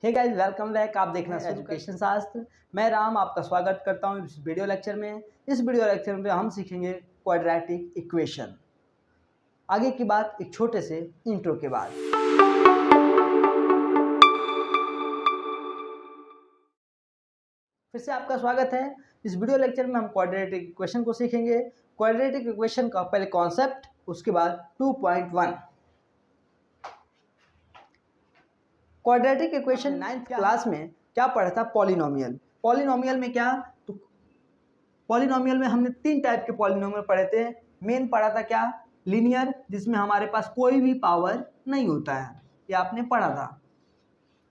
Hey guys, welcome back. आप देखना education शास्त्र। मैं राम आपका स्वागत करता हूं इस वीडियो लेक्चर में। इस वीडियो लेक्चर में हम सीखेंगे क्वाड्रेटिक इक्वेशन। आगे की बात एक छोटे से इंट्रो के बाद। फिर से आपका स्वागत है। इस वीडियो लेक्चर में हम क्वाड्रेटिक इक्वेशन को सीखेंगे। क्वाड्रेटिक इक्वेशन का पहले कॉन्सेप्ट, उसके बाद 2.1। क्वाड्रेटिक इक्वेशन 9th क्लास में क्या पढ़ा था? पॉलिनोमियल। पॉलिनोमियल में क्या, तो पॉलिनोमियल में हमने 3 टाइप के पॉलिनोमियल पढ़े थे। मेन पढ़ा था क्या? लीनियर, जिसमें हमारे पास कोई भी पावर नहीं होता है, ये आपने पढ़ा था।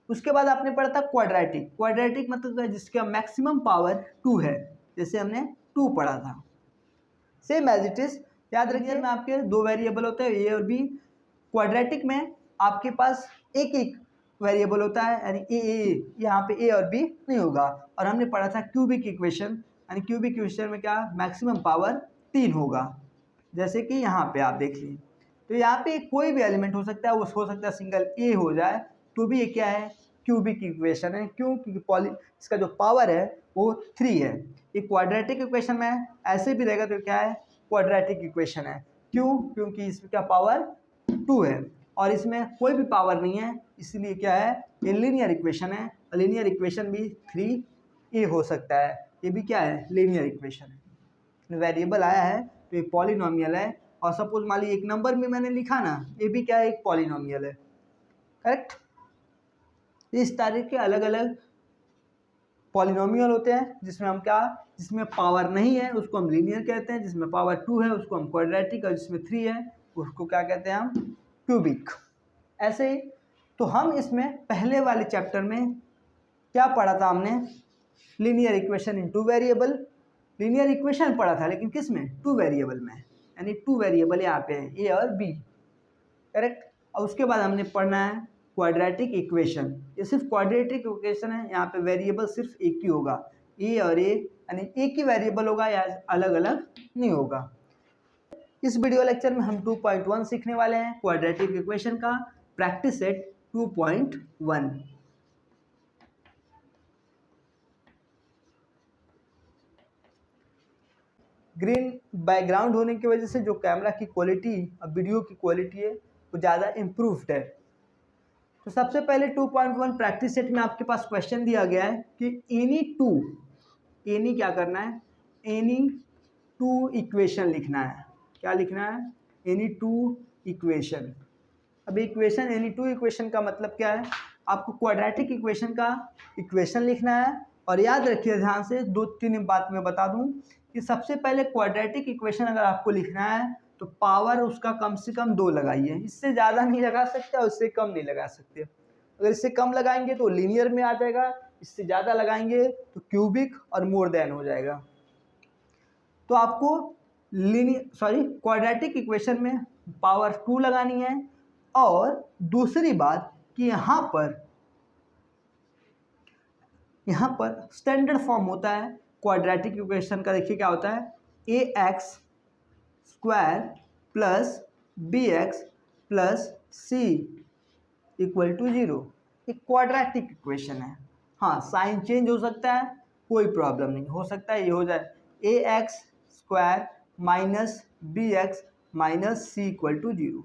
उसके बाद आपने पढ़ा था क्वाड्रेटिक। क्वाड्रेटिक मतलब जिसका मैक्सिमम पावर 2 है, जैसे हमने 2 पढ़ा था। सेम एज इट इज, याद रखिए में आपके 2 वेरिएबल होते हैं, ए और बी। क्वाड्रेटिक में आपके पास एक एक वेरिएबल होता है, यानी ए। यहाँ पे ए और बी नहीं होगा। और हमने पढ़ा था क्यूबिक इक्वेशन, यानी क्यूबिक इक्वेशन में क्या, मैक्सिमम पावर 3 होगा। जैसे कि यहाँ पे आप देख लीजिए, तो यहाँ पे कोई भी एलिमेंट हो सकता है, वो हो सकता है सिंगल ए हो जाए, तो भी ये क्या है, क्यूबिक इक्वेशन है। क्यों? क्योंकि इसका जो पावर है वो 3 है। ये क्वाड्रेटिक इक्वेशन में ऐसे भी रहेगा तो क्या है, क्वाड्रेटिक इक्वेशन है। क्यों? क्योंकि इसमें क्या पावर 2 है और इसमें कोई भी पावर नहीं है, इसलिए क्या है, ये लीनियर इक्वेशन है। लीनियर इक्वेशन भी 3a हो सकता है। ये भी क्या है, लीनियर इक्वेशन है। वेरिएबल आया है तो ये पॉलिनोमियल है। और सपोज मान लीजिए एक नंबर में मैंने लिखा ना, ये भी क्या है, एक पॉलिनोमियल है। करेक्ट। इस तरह के अलग अलग पॉलिनोमियल होते हैं, जिसमें हम क्या, जिसमें पावर नहीं है उसको हम लीनियर कहते हैं, जिसमें पावर 2 है उसको हम क्वाड्रेटिक, और जिसमें 3 है उसको क्या कहते हैं, हम क्यूबिक। ऐसे ही तो हम इसमें पहले वाले चैप्टर में क्या पढ़ा था हमने, linear equation in 2 variable. Linear equation पढ़ा था, लेकिन किस में, 2 वेरिएबल में, यानी 2 वेरिएबल यहाँ पे है, ए और बी। करेक्ट। और उसके बाद हमने पढ़ना है क्वाड्रेटिक इक्वेशन। ये सिर्फ क्वाड्रेटिक इक्वेशन है, यहाँ पे वेरिएबल सिर्फ एक ही होगा, ए और ए, यानी एक ही वेरिएबल होगा, या अलग अलग नहीं होगा। इस वीडियो लेक्चर में हम 2.1 सीखने वाले हैं, क्वाड्रेटिक इक्वेशन का प्रैक्टिस सेट 2.1। ग्रीन बैकग्राउंड होने की वजह से जो कैमरा की क्वालिटी और वीडियो की क्वालिटी है वो ज़्यादा इम्प्रूव्ड है। तो सबसे पहले 2.1 प्रैक्टिस सेट में आपके पास क्वेश्चन दिया गया है कि एनी क्या करना है, एनी 2 इक्वेशन लिखना है। क्या लिखना है, एनी 2 इक्वेशन। अब इक्वेशन, एनी 2 इक्वेशन का मतलब क्या है, आपको क्वाड्रेटिक इक्वेशन का इक्वेशन लिखना है। और याद रखिए ध्यान से, 2-3 बात मैं बता दूं कि सबसे पहले क्वाड्रेटिक इक्वेशन अगर आपको लिखना है तो पावर उसका कम से कम 2 लगाइए। इससे ज़्यादा नहीं लगा सकते और इससे कम नहीं लगा सकते। अगर इससे कम लगाएंगे तो लीनियर में आ जाएगा, इससे ज़्यादा लगाएंगे तो क्यूबिक और मोर देन हो जाएगा। तो आपको क्वाड्रेटिक इक्वेशन में पावर 2 लगानी है। और दूसरी बात कि यहाँ पर स्टैंडर्ड फॉर्म होता है क्वाड्रेटिक इक्वेशन का। देखिए क्या होता है, ax² plus bx plus c equal to 0। एक क्वाड्रेटिक इक्वेशन है। हाँ, साइन चेंज हो सकता है, कोई प्रॉब्लम नहीं, हो सकता है ये हो जाए ax² minus bx minus c equal to 0।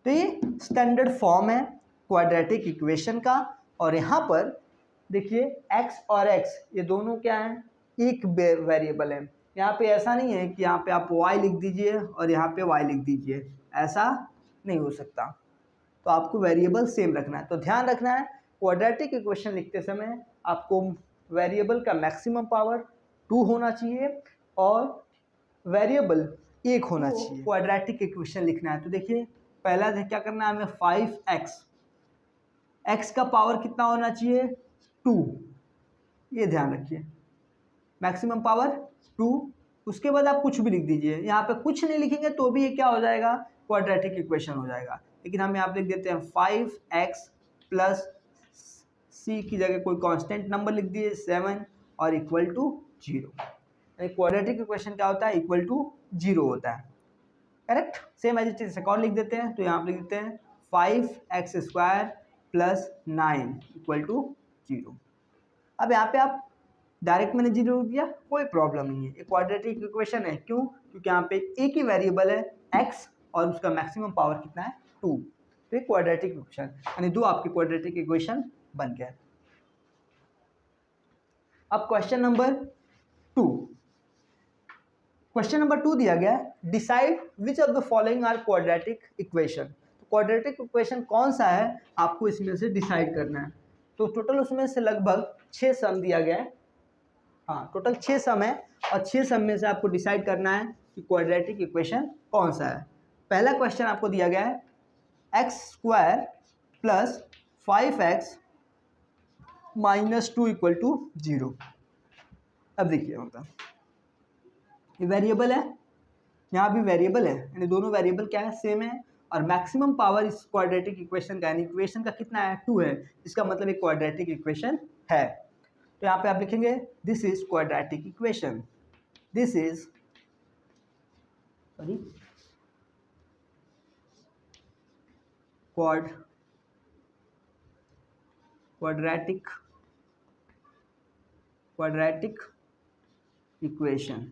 तो ये स्टैंडर्ड फॉर्म है क्वाड्रेटिक इक्वेशन का। और यहाँ पर देखिए x और x ये दोनों क्या हैं, एक वेरिएबल है। यहाँ पे ऐसा नहीं है कि यहाँ पे आप y लिख दीजिए और यहाँ पे y लिख दीजिए, ऐसा नहीं हो सकता। तो आपको वेरिएबल सेम रखना है। तो ध्यान रखना है, क्वाड्रेटिक इक्वेशन लिखते समय आपको वेरिएबल का मैक्सिमम पावर 2 होना चाहिए और वेरिएबल 1 होना चाहिए। क्वाड्रेटिक इक्वेशन लिखना है तो देखिए पहला क्या करना है हमें, 5x, x का पावर कितना होना चाहिए, 2। ये ध्यान रखिए, मैक्सिमम पावर 2। उसके बाद आप कुछ भी लिख दीजिए, यहाँ पे कुछ नहीं लिखेंगे तो भी ये क्या हो जाएगा, क्वाड्रेटिक इक्वेशन हो जाएगा। लेकिन हम यहाँ पे लिख देते हैं 5x प्लस c की जगह कोई कांस्टेंट नंबर लिख दिए 7 और इक्वल टू 0। क्वाड्रेटिक इक्वेशन क्या होता है, इक्वल टू 0 होता है। Correct. Same as it is एक और लिख देते हैं, तो यहाँ पे लिख देते हैं 5x² प्लस 9 इक्वल टू 0। अब यहाँ पे आप डायरेक्ट मैंने 0 दिया, कोई प्रॉब्लम नहीं है, एक क्वाड्रेटिक इक्वेशन है। क्यों? क्योंकि यहाँ पे एक ही वेरिएबल है x और उसका मैक्सिमम पावर कितना है 2। तो एक क्वाड्रेटिक इक्वेशन यानी 2 आपकी क्वाड्रेटिक इक्वेशन बन गया। अब क्वेश्चन नंबर 2, क्वेश्चन नंबर 2 दिया गया है, decide which of the following are quadratic equation. तो क्वाड्रेटिक इक्वेशन कौन सा है आपको इसमें से डिसाइड करना है। तो टोटल उसमें से लगभग 6 सम दिया गया है। हाँ, टोटल 6 सम है और 6 सम में से आपको डिसाइड करना है कि क्वाड्रेटिक इक्वेशन कौन सा है। पहला क्वेश्चन आपको दिया गया है x² plus 5x minus 2 equal to 0। अब देखिए मतलब ये वेरिएबल है, यहाँ भी वेरिएबल है, यानी दोनों वेरिएबल क्या है सेम है, और मैक्सिमम पावर इस क्वाड्रेटिक इक्वेशन का यानी इक्वेशन का कितना है 2 है, इसका मतलब एक क्वाड्रेटिक इक्वेशन है। तो यहाँ पे आप लिखेंगे this is quadratic equation, this is quadratic equation,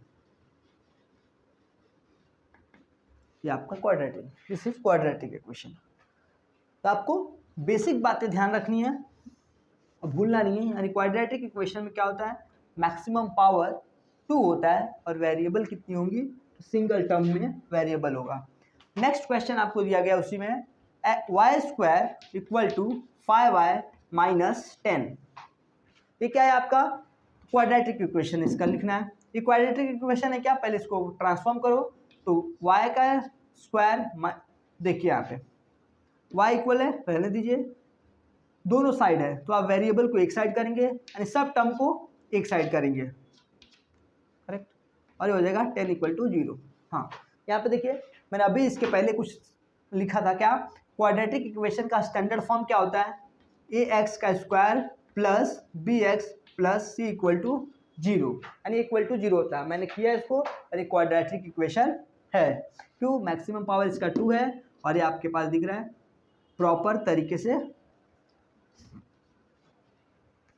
ये आपका quadratic, this is quadratic equation. तो आपको बेसिक बातें ध्यान रखनी है और भूलना नहीं है। यानी क्वाड्रेटिक इक्वेशन में क्या होता है, मैक्सिमम पावर 2 होता है और वेरिएबल कितनी होंगी, तो सिंगल टर्म में वेरिएबल होगा। नेक्स्ट क्वेश्चन आपको दिया गया उसी में y² equal to 5y minus 10। ये क्या है आपका क्वाड्रेटिक इक्वेशन, इसका लिखना है। ये क्वाड्रेटिक इक्वेशन है क्या, पहले इसको ट्रांसफॉर्म करो तो y का स्क्वायर, देखिए यहाँ पे y इक्वल है, रहने दीजिए, दोनों साइड है तो आप वेरिएबल को एक साइड करेंगे यानी सब टर्म को एक साइड करेंगे, करेक्ट, और ये हो जाएगा 10 इक्वल टू 0। हाँ, यहाँ पे देखिए मैंने अभी इसके पहले कुछ लिखा था, क्या क्वाड्रेटिक इक्वेशन का स्टैंडर्ड फॉर्म क्या होता है, ax का square plus bx plus c equal to 0, यानी इक्वल टू 0 होता है। मैंने किया इसको और एक क्वाड्रेटिक इक्वेशन है। क्यों? मैक्सिमम पावर इसका 2 है और ये आपके पास दिख रहा है प्रॉपर तरीके से,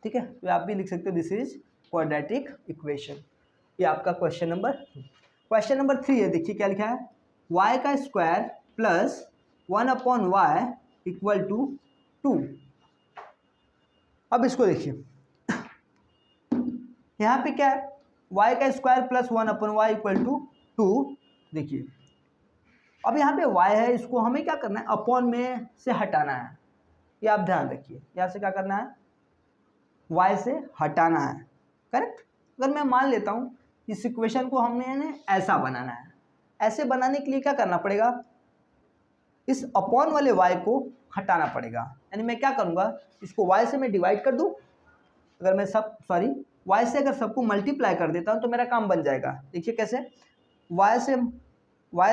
ठीक है। तो आप भी लिख सकते हो दिस इज क्वाड्रेटिक इक्वेशन। ये आपका क्वेश्चन नंबर 2। क्वेश्चन नंबर 3 है, देखिए क्या लिखा है, y का square plus 1/y equal to 2। अब इसको देखिए यहाँ पे क्या है, y का square plus 1/y equal to 2। देखिए अब यहाँ पे y है, इसको हमें क्या करना है, अपॉन में से हटाना है। ये आप ध्यान रखिए, यहाँ से क्या करना है, y से हटाना है, करेक्ट। अगर मैं मान लेता हूँ इस इक्वेशन को हमने ऐसा बनाना है, ऐसे बनाने के लिए क्या करना पड़ेगा, इस अपॉन वाले y को हटाना पड़ेगा। यानी मैं क्या करूँगा, इसको y से मैं डिवाइड कर दूँ, अगर मैं y से अगर सबको मल्टीप्लाई कर देता हूँ तो मेरा काम बन जाएगा। देखिए कैसे, y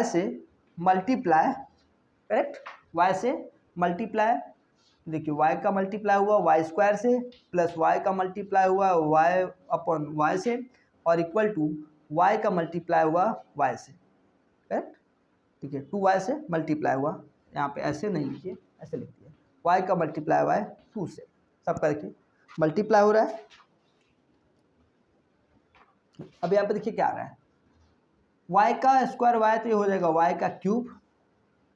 से मल्टीप्लाई, करेक्ट, y से मल्टीप्लाई, देखिए y का मल्टीप्लाई हुआ y स्क्वायर से प्लस y का मल्टीप्लाई हुआ y अपॉन y से और इक्वल टू y का मल्टीप्लाई हुआ y से, करेक्ट, ठीक है, 2y से मल्टीप्लाई हुआ, यहाँ पे ऐसे नहीं लिखिए, ऐसे लिखिए y का मल्टीप्लाई हुआ है 2 से, सबका देखिए मल्टीप्लाई हो रहा है। अब यहाँ पे देखिए क्या आ रहा है, y का स्क्वायर y तो ये हो जाएगा y का क्यूब,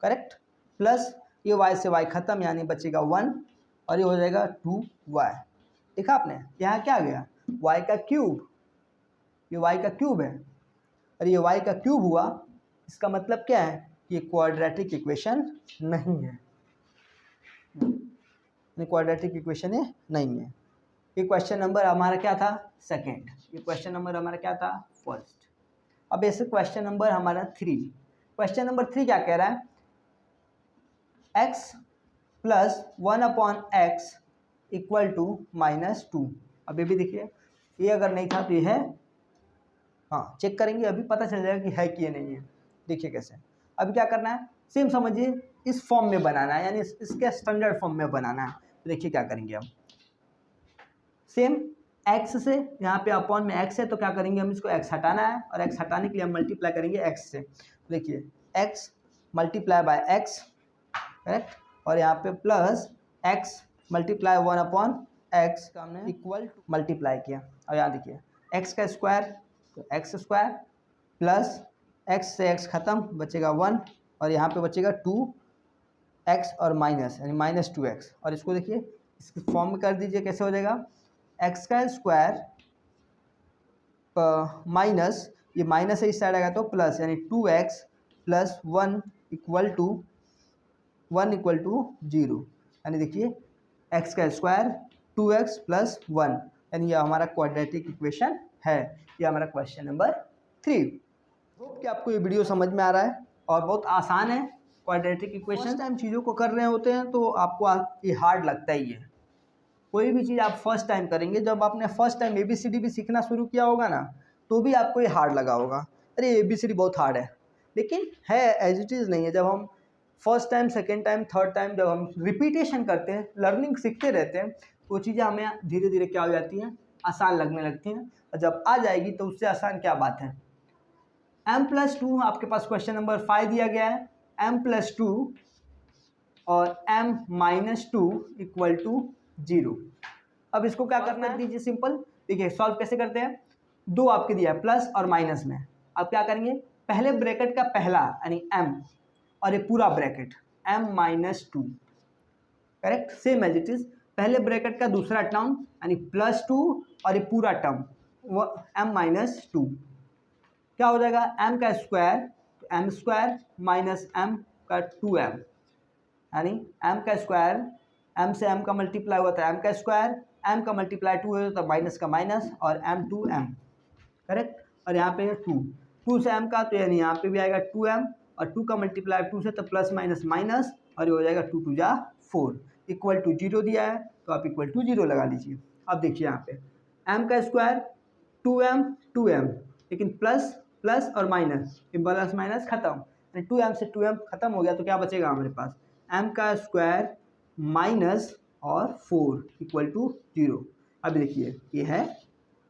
करेक्ट, प्लस ये y से y खत्म यानी बचेगा 1 और ये हो जाएगा 2y। देखा आपने, यहाँ क्या आ गया, y का क्यूब, ये y का क्यूब है और ये y का क्यूब हुआ, इसका मतलब क्या है, ये क्वाड्रेटिक इक्वेशन नहीं है, क्वाड्रेटिक इक्वेशन ये नहीं है। ये क्वेश्चन नंबर हमारा क्या था, सेकंड। ये क्वेश्चन नंबर हमारा क्या था, फर्स्ट। अब ऐसे क्वेश्चन नंबर हमारा 3। क्वेश्चन नंबर 3 क्या कह रहा है, x plus 1/x equal to -2। अब ये भी देखिए, ये अगर नहीं था तो ये है, हाँ चेक करेंगे अभी पता चल जाएगा कि है कि ये नहीं है। देखिए कैसे, अभी क्या करना है, सेम समझिए इस फॉर्म में बनाना है, यानी इसके स्टैंडर्ड फॉर्म में बनाना है। तो देखिए क्या करेंगे हम, सेम x से, यहाँ पे अपॉन में x है तो क्या करेंगे हम, इसको x हटाना है और x हटाने के लिए हम मल्टीप्लाई करेंगे x से। तो देखिए x multiply by x, correct, और यहाँ पे प्लस x मल्टीप्लाई 1/x का हमने इक्वल टू मल्टीप्लाई किया। और यहाँ देखिए x का स्क्वायर तो x स्क्वायर प्लस x से x खत्म बचेगा 1 और यहाँ पे बचेगा 2x और माइनस यानी -2x। और इसको देखिए इसकी फॉर्म में कर दीजिए, कैसे हो जाएगा x का स्क्वायर माइनस ये माइनस है इस साइड आएगा तो प्लस यानी 2x प्लस 1 इक्वल टू 0। यानी देखिए x का स्क्वायर 2x प्लस 1 यानी यह हमारा क्वाड्रेटिक इक्वेशन है। ये हमारा क्वेश्चन नंबर 3। होप कि आपको ये वीडियो समझ में आ रहा है और बहुत आसान है क्वाड्रेटिक इक्वेशन। फर्स्ट टाइम चीज़ों को कर रहे होते हैं तो आपको ये हार्ड लगता ही है। कोई भी चीज़ आप फर्स्ट टाइम करेंगे, जब आपने फर्स्ट टाइम ABCD भी सीखना शुरू किया होगा ना तो भी आपको ये हार्ड लगा होगा, अरे ABCD बहुत हार्ड है। लेकिन है एज इट इज़ नहीं है। जब हम first time, second time, third time जब हम रिपीटेशन करते हैं, लर्निंग सीखते रहते हैं तो वो चीज़ें हमें धीरे धीरे क्या हो जाती हैं, आसान लगने लगती हैं। और जब आ जाएगी तो उससे आसान क्या बात है। m+2 आपके पास क्वेश्चन नंबर 5 दिया गया है, m+2 और m-2 इक्वल टू 0। अब इसको क्या करना है दीजिए सिंपल। देखिए सॉल्व कैसे करते हैं, 2 आपके दिया है प्लस और माइनस में। अब क्या करेंगे, पहले ब्रैकेट का पहला यानी m और ये पूरा bracket m-2 correct, same as it is. पहले ब्रैकेट का दूसरा टर्म यानी +2 और ये पूरा टर्म वो m-2 क्या हो जाएगा, m का स्क्वायर तो m² माइनस m का 2m यानी m का स्क्वायर, m से m का मल्टीप्लाई हुआ था m का स्क्वायर, m का मल्टीप्लाई 2 है तो माइनस का माइनस और m करेक्ट। और यहाँ पे 2 से m का तो यानी यहाँ पे भी आएगा 2m और 2 का मल्टीप्लाई 2 से तो प्लस माइनस माइनस और ये हो जाएगा 2 2 जा 4 इक्वल टू 0 दिया है तो आप इक्वल टू 0 लगा लीजिए। अब देखिए यहाँ पे m का स्क्वायर 2m लेकिन प्लस प्लस और माइनस, प्लस माइनस खत्म यानी 2m से 2m खत्म हो गया तो क्या बचेगा हमारे पास, m का स्क्वायर माइनस और 4 इक्वल टू 0। अब देखिए ये है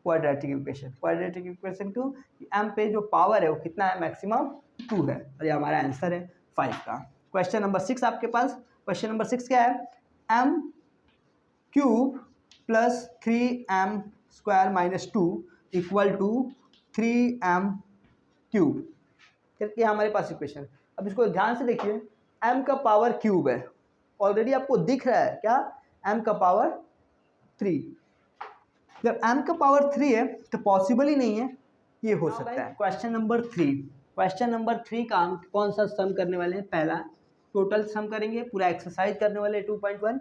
quadratic equation. Quadratic equation two m पे जो पावर है वो कितना है, मैक्सिमम 2 है और ये हमारा आंसर है 5 का। क्वेश्चन नंबर 6 आपके पास, क्वेश्चन नंबर 6 क्या है, m³ plus 3m² minus 2 equal to 3m³ करके हमारे पास इक्वेशन। अब इसको ध्यान से देखिए, m का पावर क्यूब है, ऑलरेडी आपको दिख रहा है क्या, m का पावर 3। जब m का पावर 3 है तो पॉसिबल ही नहीं है ये हो सकता है। क्वेश्चन नंबर 3, क्वेश्चन नंबर 3 का हम कौन सा सम करने वाले हैं, पहला टोटल सम करेंगे, पूरा एक्सरसाइज करने वाले 2.1।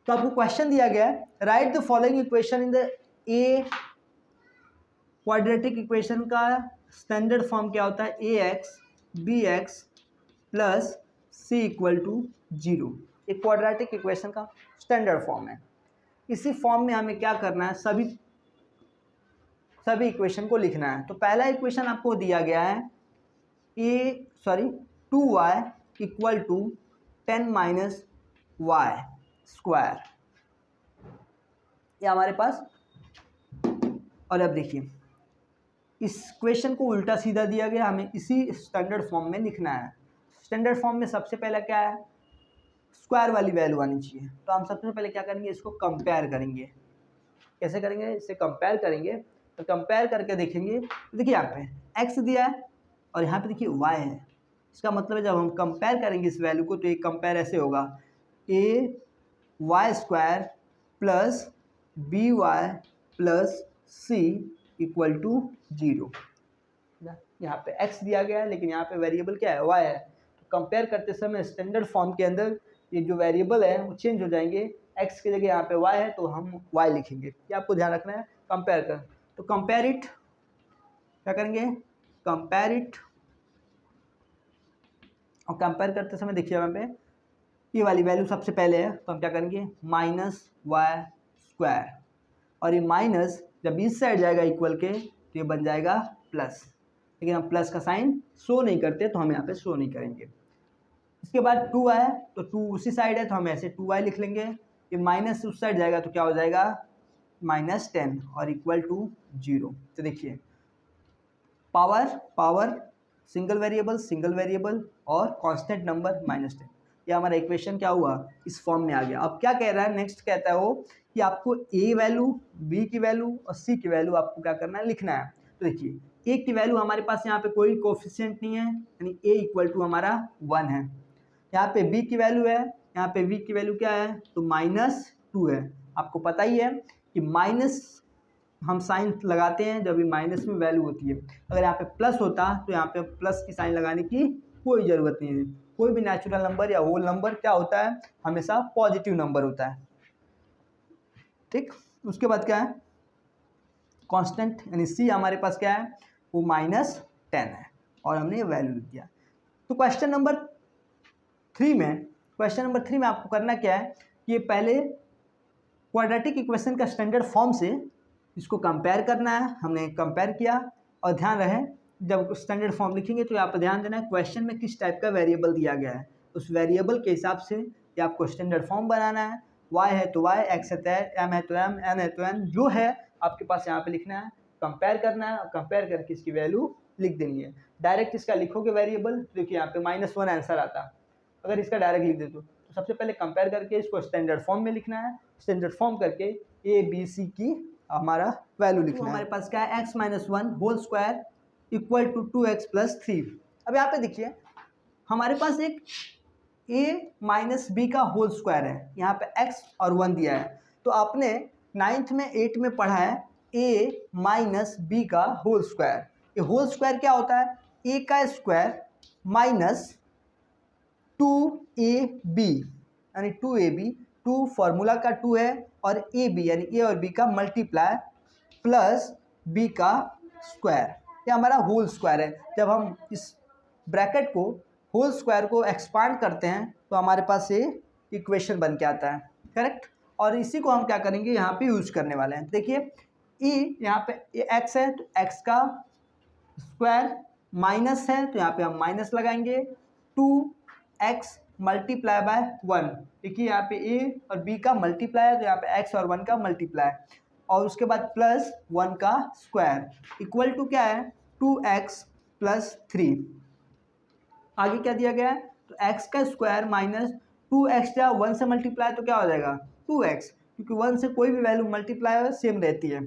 तो आपको क्वेश्चन दिया गया है, write the following equation in the a quadratic equation का स्टैंडर्ड फॉर्म क्या होता है, ax bx plus c equal to 0। एक क्वाड्रेटिक इक्वेशन का स्टैंडर्ड फॉर्म है। इसी फॉर्म में हमें क्या करना है, सभी इक्वेशन को लिखना है। तो पहला इक्वेशन आपको दिया गया है 2y equal to 10 minus y square, ये हमारे पास। और अब देखिए इस इक्वेशन को उल्टा सीधा दिया गया, हमें इसी स्टैंडर्ड फॉर्म में लिखना है। स्टैंडर्ड फॉर्म में सबसे पहला क्या है, स्क्वायर वाली वैल्यू आनी चाहिए। तो हम सबसे पहले क्या करेंगे, इसको कंपेयर करेंगे। कैसे करेंगे, इससे कंपेयर करेंगे तो कंपेयर करके देखेंगे। तो देखिए यहाँ पे x दिया है और यहाँ पे देखिए y है। इसका मतलब है जब हम कंपेयर करेंगे इस वैल्यू को तो एक कंपेयर ऐसे होगा, ay² plus by plus c equal to 0। यहाँ पे x दिया गया है लेकिन यहाँ पे वेरिएबल क्या है, y है। तो कंपेयर करते समय स्टैंडर्ड फॉर्म के अंदर ये जो वेरिएबल है वो चेंज हो जाएंगे, x की जगह यहाँ पे y है तो हम y लिखेंगे। ये आपको ध्यान रखना है, कंपेयर कर। तो कंपेयर इट, क्या करेंगे, कंपेयर इट। और कंपेयर करते समय देखिए यहाँ पे ये वाली वैल्यू सबसे पहले है तो हम क्या करेंगे, -y²। और ये माइनस जब इस साइड जाएगा इक्वल के तो ये बन जाएगा प्लस, लेकिन हम प्लस का साइन शो नहीं करते तो हम यहाँ पे शो नहीं करेंगे। इसके बाद 2y है तो 2 उसी साइड है तो हम ऐसे 2y लिख लेंगे। ये माइनस उस साइड जाएगा तो क्या हो जाएगा, -10 और इक्वल टू 0। तो देखिए पावर सिंगल वेरिएबल और कांस्टेंट नंबर -10। ये हमारा इक्वेशन क्या हुआ, इस फॉर्म में आ गया। अब क्या कह रहा है, नेक्स्ट कहता है वो कि आपको ए वैल्यू, बी की वैल्यू और सी की वैल्यू आपको क्या करना है, लिखना है। तो देखिए ए की वैल्यू हमारे पास यहाँ पे कोई कोफिशिएंट नहीं है, यानी ए इक्वल टू हमारा 1 है। यहाँ पे बी की वैल्यू है, यहाँ पे वी की वैल्यू क्या है, तो -2 है। आपको पता ही है कि माइनस हम साइन लगाते हैं जब भी माइनस में वैल्यू होती है। अगर यहाँ पे प्लस होता तो यहाँ पे प्लस की साइन लगाने की कोई ज़रूरत नहीं है। कोई भी नेचुरल नंबर या होल नंबर क्या होता है, हमेशा पॉजिटिव नंबर होता है। ठीक, उसके बाद क्या है, कांस्टेंट यानी सी हमारे पास क्या है, वो -10 है और हमने ये वैल्यू लिख दिया। तो क्वेश्चन नंबर 3 में आपको करना क्या है, ये पहले क्वाड्रेटिक इक्वेशन का स्टैंडर्ड फॉर्म से इसको कंपेयर करना है। हमने कंपेयर किया, और ध्यान रहे जब स्टैंडर्ड फॉर्म लिखेंगे तो यहाँ पर ध्यान देना है क्वेश्चन में किस टाइप का वेरिएबल दिया गया है, उस वेरिएबल के हिसाब से ये आपको स्टैंडर्ड फॉर्म बनाना है। y है तो y, x है तो m है तो m, n है तो n, जो है आपके पास यहाँ पे लिखना है, कंपेयर करना है और कंपेयर करके इसकी वैल्यू लिख देनी है। डायरेक्ट इसका लिखोगे वेरिएबल, देखिए यहाँ पे -1 आंसर आता। अगर इसका डायरेक्ट लिख दे तो सबसे पहले कंपेयर करके इसको स्टैंडर्ड फॉर्म में लिखना है, स्टैंडर्ड फॉर्म करके ए बी सी की हमारा वैल्यू लिखना है। हमारे पास क्या है, x - 1 whole square equal to 2x + 3। अब यहाँ पे देखिए हमारे पास एक a माइनस बी का होल स्क्वायर है, यहाँ पे x और 1 दिया है। तो आपने 9th में 8 में पढ़ा है a माइनस बी का होल स्क्वायर। ये होल स्क्वायर क्या होता है, a का स्क्वायर माइनस 2ab यानी 2ab, 2 फॉर्मूला का 2 है, और ab यानी a और b का मल्टीप्लाई प्लस b का स्क्वायर, ये हमारा होल स्क्वायर है। जब हम इस ब्रैकेट को, होल स्क्वायर को एक्सपांड करते हैं तो हमारे पास ये इक्वेशन बन के आता है, करेक्ट। और इसी को हम क्या करेंगे, यहाँ पे यूज करने वाले हैं। देखिए e यहाँ पे x है तो x का स्क्वायर माइनस है तो यहाँ पे हम माइनस लगाएंगे, 2x मल्टीप्लाई बाय 1। देखिए यहाँ पे a और b का मल्टीप्लाई है तो यहाँ पे x और 1 का मल्टीप्लाई, और उसके बाद प्लस 1 का स्क्वायर इक्वल टू क्या है, 2x + 3। आगे क्या दिया गया है, तो x का स्क्वायर माइनस 2x या 1 से मल्टीप्लाई तो क्या हो जाएगा 2x, क्योंकि 1 से कोई भी वैल्यू मल्टीप्लाई सेम रहती है,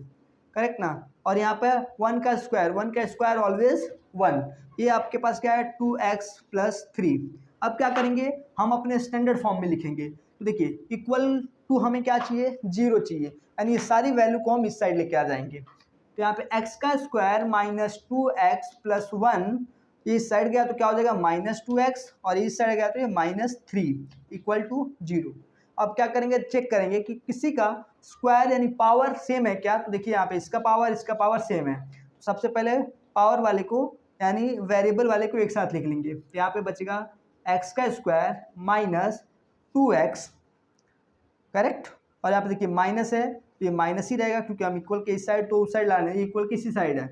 करेक्ट ना। और यहाँ पे 1 का स्क्वायर ऑलवेज 1। ये आपके पास क्या है 2x + 3। अब क्या करेंगे, हम अपने स्टैंडर्ड फॉर्म में लिखेंगे। तो देखिए इक्वल टू हमें क्या चाहिए, 0 चाहिए, यानी ये सारी वैल्यू को हम इस साइड लेके आ जाएंगे। तो यहाँ पे x का स्क्वायर माइनस 2x + 1, ये इस साइड गया तो क्या हो जाएगा -2x, और इस साइड गया तो ये -3 इक्वल टू 0। अब क्या करेंगे, चेक करेंगे कि किसी का स्क्वायर यानी पावर सेम है क्या। तो देखिए यहाँ पे इसका पावर सेम है। सबसे पहले पावर वाले को यानी वेरिएबल वाले को एक साथ लिख लेंगे। तो यहाँ पे बचेगा x का स्क्वायर माइनस 2x, करेक्ट। और यहाँ पे देखिए माइनस है तो ये माइनस ही रहेगा, क्योंकि हम इक्वल के इस साइड तो उस साइड ला रहे हैं, इक्वल की इसी साइड है,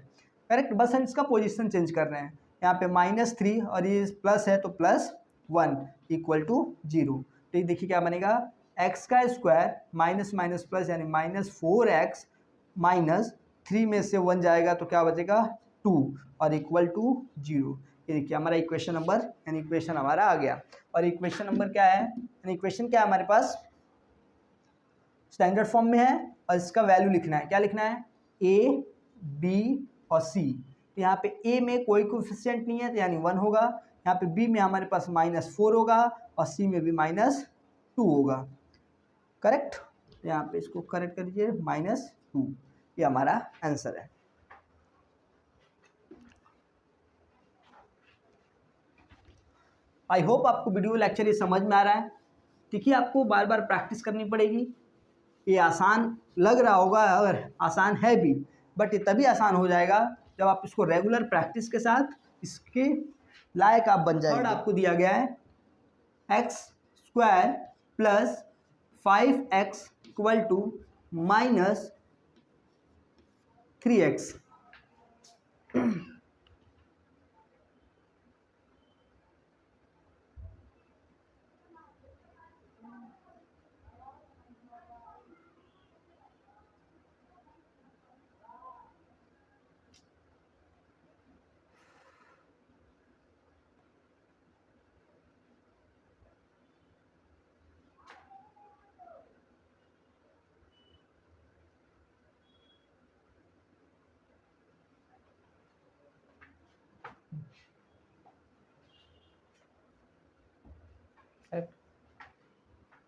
करेक्ट। बस हम इसका पोजीशन चेंज कर रहे हैं। यहाँ पे -3 और ये प्लस है तो +1 इक्वल टू 0। तो ये देखिए क्या बनेगा, x का स्क्वायर माइनस माइनस प्लस यानी -4x माइनस 3 में से 1 जाएगा तो क्या बचेगा 2 और इक्वल टू 0। ये देखिए हमारा इक्वेशन नंबर यानी इक्वेशन हमारा आ गया। और इक्वेशन नंबर क्या है, यानी इक्वेशन क्या है हमारे पास, स्टैंडर्ड फॉर्म में है, और इसका वैल्यू लिखना है। क्या लिखना है, a b और c। तो यहाँ पे a में कोई कोफिशिएंट नहीं है तो यानी 1 होगा, यहाँ पे b में हमारे पास -4 होगा, और c में भी -2 होगा, करेक्ट। तो यहाँ पे इसको करेक्ट कर दीजिए, -2, ये हमारा आंसर है। आई होप आपको वीडियो लेक्चर ये समझ में आ रहा है। देखिए आपको बार बार प्रैक्टिस करनी पड़ेगी। ये आसान लग रहा होगा, अगर आसान है भी, बट ये तभी आसान हो जाएगा जब आप इसको रेगुलर प्रैक्टिस के साथ इसके लायक आप बन जाएंगे। थर्ड आपको दिया गया है x² + 5x = -3x।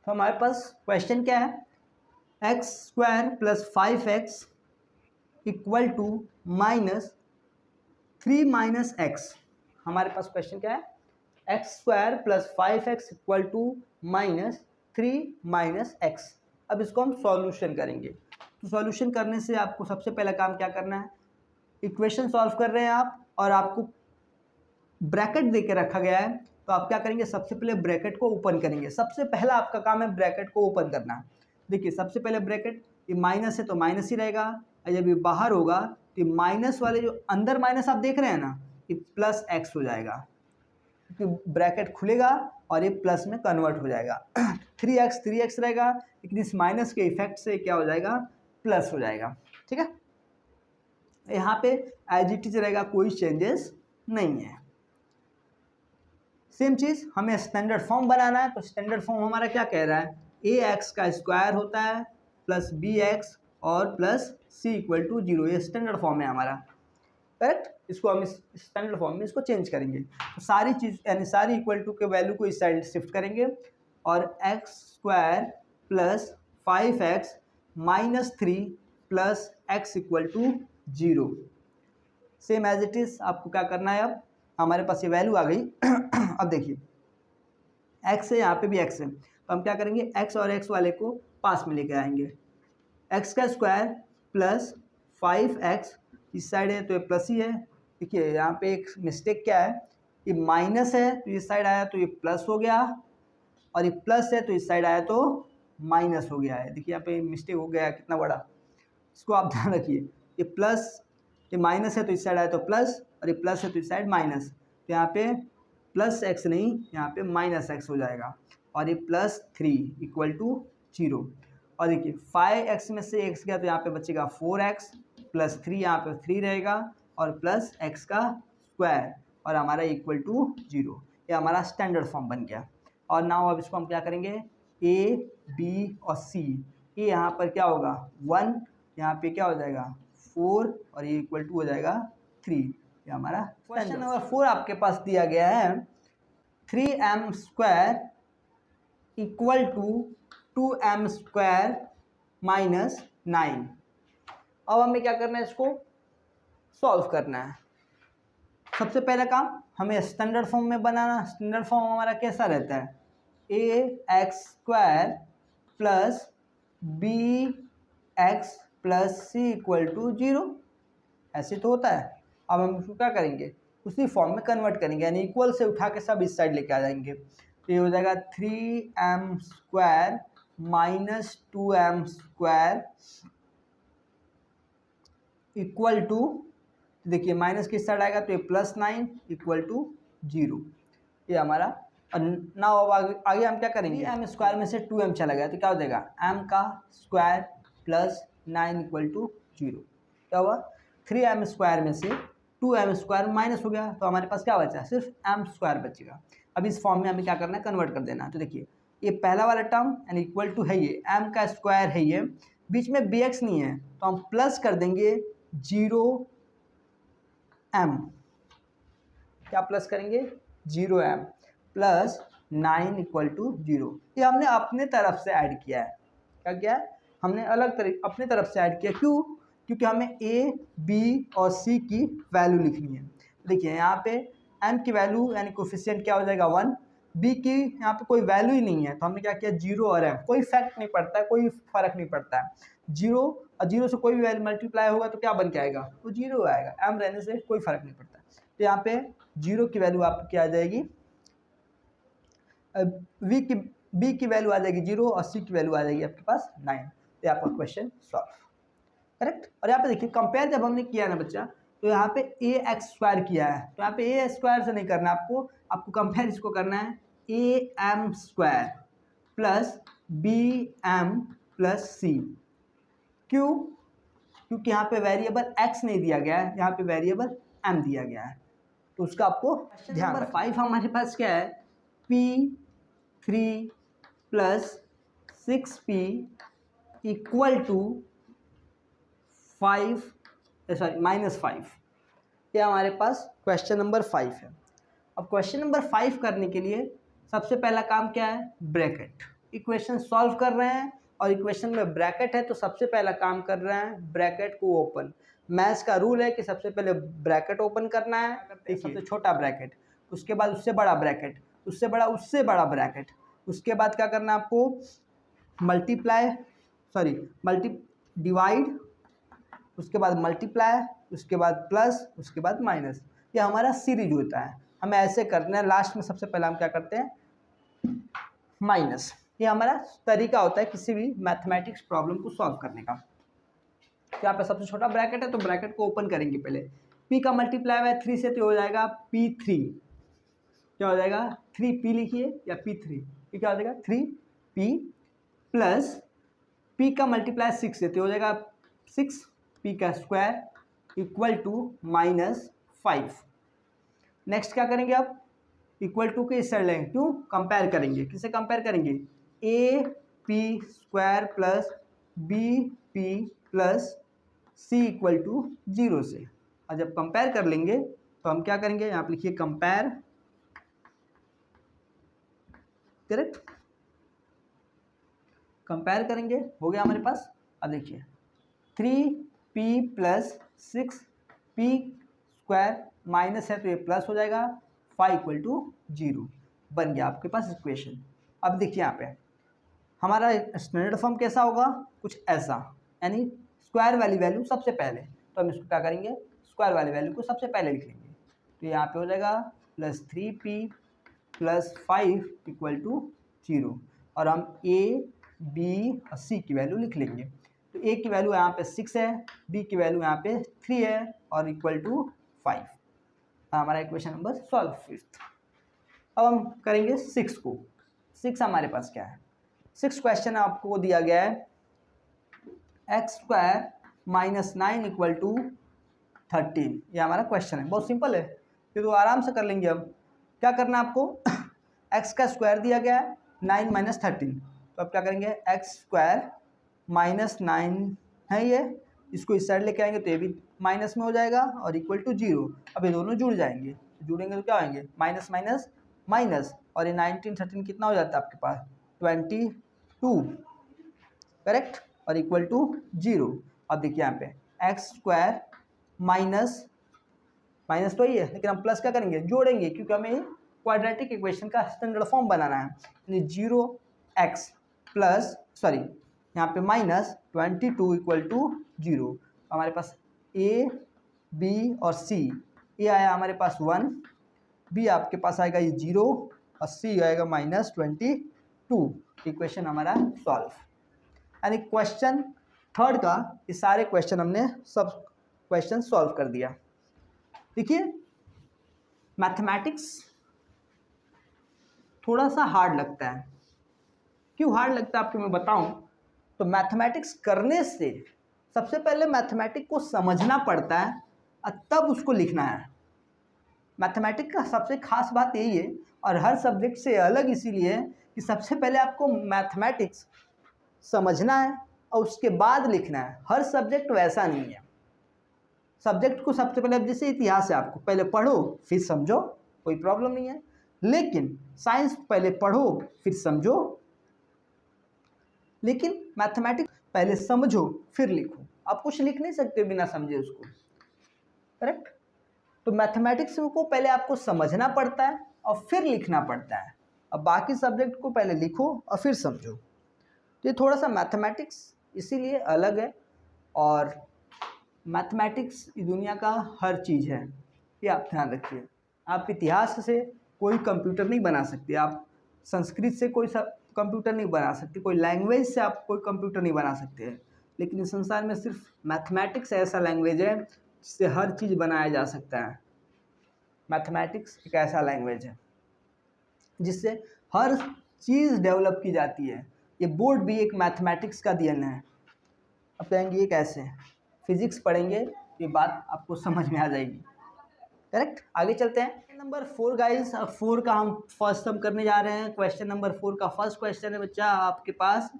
तो हमारे पास क्वेश्चन क्या है, x square plus 5x equal to minus 3 minus x. हमारे पास क्वेश्चन क्या है, x square plus 5x equal to minus 3 minus x. अब इसको हम सॉल्यूशन करेंगे। तो सॉल्यूशन करने से आपको सबसे पहला काम क्या करना है, इक्वेशन सॉल्व कर रहे हैं आप और आपको ब्रैकेट दे के रखा गया है, तो आप क्या करेंगे, सबसे पहले ब्रैकेट को ओपन करेंगे। सबसे पहला आपका काम है ब्रैकेट को ओपन करना। देखिए सबसे पहले ब्रैकेट, ये माइनस है तो माइनस ही रहेगा, और जब ये बाहर होगा तो माइनस वाले जो अंदर माइनस आप देख रहे हैं ना, ये प्लस एक्स हो जाएगा, क्योंकि ब्रैकेट खुलेगा और ये प्लस में कन्वर्ट हो जाएगा। 3x रहेगा, लेकिन इस माइनस के इफेक्ट से क्या हो जाएगा, प्लस हो जाएगा। ठीक है, यहाँ पे एज इट इज रहेगा, कोई चेंजेस नहीं है। सेम चीज हमें स्टैंडर्ड फॉर्म बनाना है, तो स्टैंडर्ड फॉर्म हमारा क्या कह रहा है, ए एक्स का स्क्वायर होता है प्लस बी एक्स और प्लस सी इक्वल टू 0। ये स्टैंडर्ड फॉर्म है हमारा, करेक्ट। इसको हम इस स्टैंडर्ड फॉर्म में इसको चेंज करेंगे, तो सारी चीज़ यानी सारी इक्वल टू के वैल्यू को इस साइड शिफ्ट करेंगे, और x square plus 5x minus 3 plus x equal to 0। Same as it is आपको क्या करना है, अब हमारे पास ये वैल्यू आ गई। अब देखिए x है, यहाँ पे भी x है, तो हम क्या करेंगे, x और x वाले को पास में लेके आएंगे। x का स्क्वायर प्लस 5x, इस साइड है तो ये प्लस ही है। देखिए यहाँ पे एक मिस्टेक क्या है, ये माइनस है तो इस साइड आया तो ये प्लस हो गया, और ये प्लस है तो इस साइड आया तो माइनस हो गया है। देखिए यहाँ पे मिस्टेक हो गया, कितना बड़ा, इसको आप ध्यान रखिए। ये प्लस, ये माइनस है तो इस साइड आया तो प्लस, और ये प्लस है तो इस साइड माइनस, तो यहाँ पे प्लस एक्स नहीं, यहाँ पे माइनस एक्स हो जाएगा, और ये प्लस 3 इक्वल टू 0। और देखिए 5x में से x गया तो यहाँ पे बचेगा 4x प्लस 3, यहाँ पे 3 रहेगा, और प्लस x का स्क्वायर, और हमारा इक्वल टू 0। ये हमारा स्टैंडर्ड फॉर्म बन गया। और नाउ अब इसको हम क्या करेंगे, a b और c, ये यहाँ पर क्या होगा 1, यहाँ पे क्या हो जाएगा 4, और ये इक्वल टू हो जाएगा 3। ये हमारा क्वेश्चन नंबर 4 आपके पास दिया गया है, 3m square equal to 2m square minus 9। अब हमें क्या करना है, इसको सॉल्व करना है। सबसे पहला काम हमें स्टैंडर्ड फॉर्म में बनाना। स्टैंडर्ड फॉर्म हमारा कैसा रहता है, a x square plus b x plus c equal to 0, ऐसे तो होता है। अब हम इसको क्या करेंगे, उसी फॉर्म में कन्वर्ट करेंगे, यानी इक्वल से उठा के सब इस साइड लेके आ जाएंगे। तो ये हो जाएगा 3m square minus 2m square equal to, देखिए माइनस किस साइड आएगा तो ये प्लस 9 इक्वल टू 0। ये हमारा। ना आगे हम क्या करेंगे, m स्क्वायर में से 2m चला गया तो क्या हो जाएगा, m का स्क्वायर प्लस 9 इक्वल टू 0। क्या हुआ, 3m स्क्वायर में से 2m स्क्वायर माइनस हो गया, तो हमारे पास क्या बचा, सिर्फ m स्क्वायर बचेगा। अब इस फॉर्म में हमें क्या करना है, कन्वर्ट कर देना है। तो देखिए ये पहला वाला टर्म यानी इक्वल टू है, ये m का स्क्वायर है, ये बीच में bx नहीं है तो हम प्लस कर देंगे 0m। क्या प्लस करेंगे, 0m प्लस 9 इक्वल टू 0। ये हमने अपने तरफ से ऐड किया है। क्या किया है, हमने अपने तरफ से ऐड किया। क्यों, क्योंकि हमें a b और c की वैल्यू लिखनी है। देखिए यहाँ पे m की वैल्यू यानी कोफिशिएंट क्या हो जाएगा 1, b की यहाँ पे कोई वैल्यू ही नहीं है तो हमने क्या किया 0 और m, कोई फैक्ट नहीं पड़ता है, कोई फर्क नहीं पड़ता है। 0 और 0 से कोई भी वैल्यू मल्टीप्लाई होगा तो क्या बन के आएगा, वो 0 आएगा, m रहने से कोई फर्क नहीं पड़ता। तो यहाँ पे 0 की वैल्यू आपकी क्या आ जाएगी, b की वैल्यू आ जाएगी 0 और c की वैल्यू आ जाएगी आपके पास 9। तो आपका क्वेश्चन सॉल्व, करेक्ट। और यहाँ पे देखिए कंपेयर जब हमने किया ना बच्चा, तो यहाँ पे ए एक्स स्क्वायर किया है, तो यहाँ पे ए स्क्वायर से नहीं करना आपको कंपेयर इसको करना है a m square plus b m plus c. क्यों, क्योंकि यहाँ पे वेरिएबल x नहीं दिया गया है, यहाँ पे वेरिएबल m दिया गया है, तो उसका आपको ध्यान रखना। 5 हमारे पास क्या है, p3 plus 6p equal to -5। ये हमारे पास क्वेश्चन नंबर 5 है। अब क्वेश्चन नंबर 5 करने के लिए सबसे पहला काम क्या है, ब्रैकेट। इक्वेशन सॉल्व कर रहे हैं और इक्वेशन में ब्रैकेट है तो सबसे पहला काम कर रहे हैं ब्रैकेट को ओपन। मैथ्स का रूल है कि सबसे पहले ब्रैकेट ओपन करना है, सबसे छोटा ब्रैकेट, उसके बाद उससे बड़ा ब्रैकेट, उससे बड़ा ब्रैकेट, उसके बाद क्या करना है आपको डिवाइड, उसके बाद मल्टीप्लाई, उसके बाद प्लस, उसके बाद माइनस। ये हमारा सीरीज होता है, हमें ऐसे करना है। लास्ट में सबसे पहले हम क्या करते हैं माइनस। ये हमारा तरीका होता है किसी भी मैथमेटिक्स प्रॉब्लम को सॉल्व करने का। तो यहाँ पे सबसे छोटा ब्रैकेट है तो ब्रैकेट को ओपन करेंगे पहले। p का मल्टीप्लाई हुआ है 3 से तो हो जाएगा p3। क्या हो जाएगा 3p लिखिए या p3, ये क्या हो जाएगा 3p प्लस p का मल्टीप्लाई 6 से तो हो जाएगा 6p का स्क्वायर इक्वल टू -5। नेक्स्ट क्या करेंगे आप इक्वल टू के इस साइड लेंगे, क्यों कंपेयर करेंगे, किससे कंपेयर करेंगे a p square plus bp plus c equal to 0 से। और जब कंपेयर कर लेंगे तो हम क्या करेंगे, यहाँ पे लिखिए कंपेयर, करेक्ट, कंपेयर करेंगे, हो गया हमारे पास। अब देखिए 3p plus 6p square minus है तो ये प्लस हो जाएगा, 5 इक्वल टू 0 बन गया आपके पास इक्वेशन। अब देखिए यहाँ पे हमारा स्टैंडर्ड फॉर्म कैसा होगा, कुछ ऐसा, यानी स्क्वायर वाली वैल्यू सबसे पहले, तो हम इसको क्या करेंगे स्क्वायर वाली वैल्यू को सबसे पहले लिख लेंगे। तो यहाँ पे हो जाएगा +3p प्लस 5 इक्वल टू 0 और हम a b और c की वैल्यू लिख लेंगे। तो a की वैल्यू यहाँ पे 6 है, b की वैल्यू यहाँ पे 3 है और इक्वल टू 5। हमारा इक्वेशन नंबर सॉल्व 5th। अब हम करेंगे 6 को। 6 हमारे पास क्या है, 6 क्वेश्चन आपको दिया गया है x² - 9 इक्वल टू 13। ये हमारा क्वेश्चन है, बहुत सिंपल है, ये तो आराम से कर लेंगे। अब क्या करना है आपको x का स्क्वायर दिया गया है 9 - 13, तो अब क्या करेंगे x² - 9 है ये, इसको इस साइड लेके आएंगे तो ये भी माइनस में हो जाएगा और इक्वल टू 0। अब ये दोनों जुड़ जाएंगे, जुड़ेंगे तो क्या होंगे माइनस माइनस माइनस, और ये 19 13 कितना हो जाता है आपके पास 22, करेक्ट, और इक्वल टू 0। अब देखिए यहाँ पे x² माइनस माइनस तो ही है, लेकिन हम प्लस क्या करेंगे जोड़ेंगे, क्योंकि हमें क्वाड्रेटिक इक्वेशन का स्टैंडर्ड फॉर्म बनाना है। यानी 0x प्लस यहाँ पे -22 इक्वल टू 0। हमारे पास a b और c, a आया हमारे पास 1, b आपके पास आएगा ये 0 और c आएगा -22। इक्वेशन हमारा सॉल्व। यानी क्वेश्चन थर्ड का ये सारे क्वेश्चन हमने सब क्वेश्चन सॉल्व कर दिया। देखिए मैथमेटिक्स थोड़ा सा हार्ड लगता है, क्यों हार्ड लगता है आपको मैं बताऊं। तो मैथमेटिक्स करने से सबसे पहले मैथमेटिक्स को समझना पड़ता है और तब उसको लिखना है। मैथमेटिक्स का सबसे खास बात यही है, और हर सब्जेक्ट से अलग इसीलिए है कि सबसे पहले आपको मैथमेटिक्स समझना है और उसके बाद लिखना है। हर सब्जेक्ट वैसा नहीं है, सब्जेक्ट को सबसे पहले, अब जैसे इतिहास है आपको पहले पढ़ो फिर समझो, कोई प्रॉब्लम नहीं है। लेकिन साइंस पहले पढ़ो फिर समझो, लेकिन मैथमेटिक्स पहले समझो फिर लिखो। आप कुछ लिख नहीं सकते बिना समझे उसको, करेक्ट। तो मैथमेटिक्स को पहले आपको समझना पड़ता है और फिर लिखना पड़ता है। अब बाकी सब्जेक्ट को पहले लिखो और फिर समझो। तो ये थोड़ा सा मैथमेटिक्स इसीलिए अलग है, और मैथमेटिक्स दुनिया का हर चीज़ है, ये आप ध्यान रखिए। आप इतिहास से कोई कंप्यूटर नहीं बना सकते, आप संस्कृत से कोई कंप्यूटर नहीं बना सकते, कोई लैंग्वेज से आप कोई कंप्यूटर नहीं बना सकते हैं। लेकिन इस संसार में सिर्फ मैथमेटिक्स ऐसा लैंग्वेज है जिससे हर चीज़ बनाया जा सकता है। मैथमेटिक्स एक ऐसा लैंग्वेज है जिससे हर चीज़ डेवलप की जाती है। ये बोर्ड भी एक मैथमेटिक्स का देन है। अब कहेंगे ये कैसे, फिजिक्स पढ़ेंगे ये बात आपको समझ में आ जाएगी, करेक्ट। आगे चलते हैं नंबर 4 गाइस। 4 का हम फर्स्ट सम करने जा रहे हैं। क्वेश्चन नंबर 4 का फर्स्ट क्वेश्चन है बच्चा आपके पास,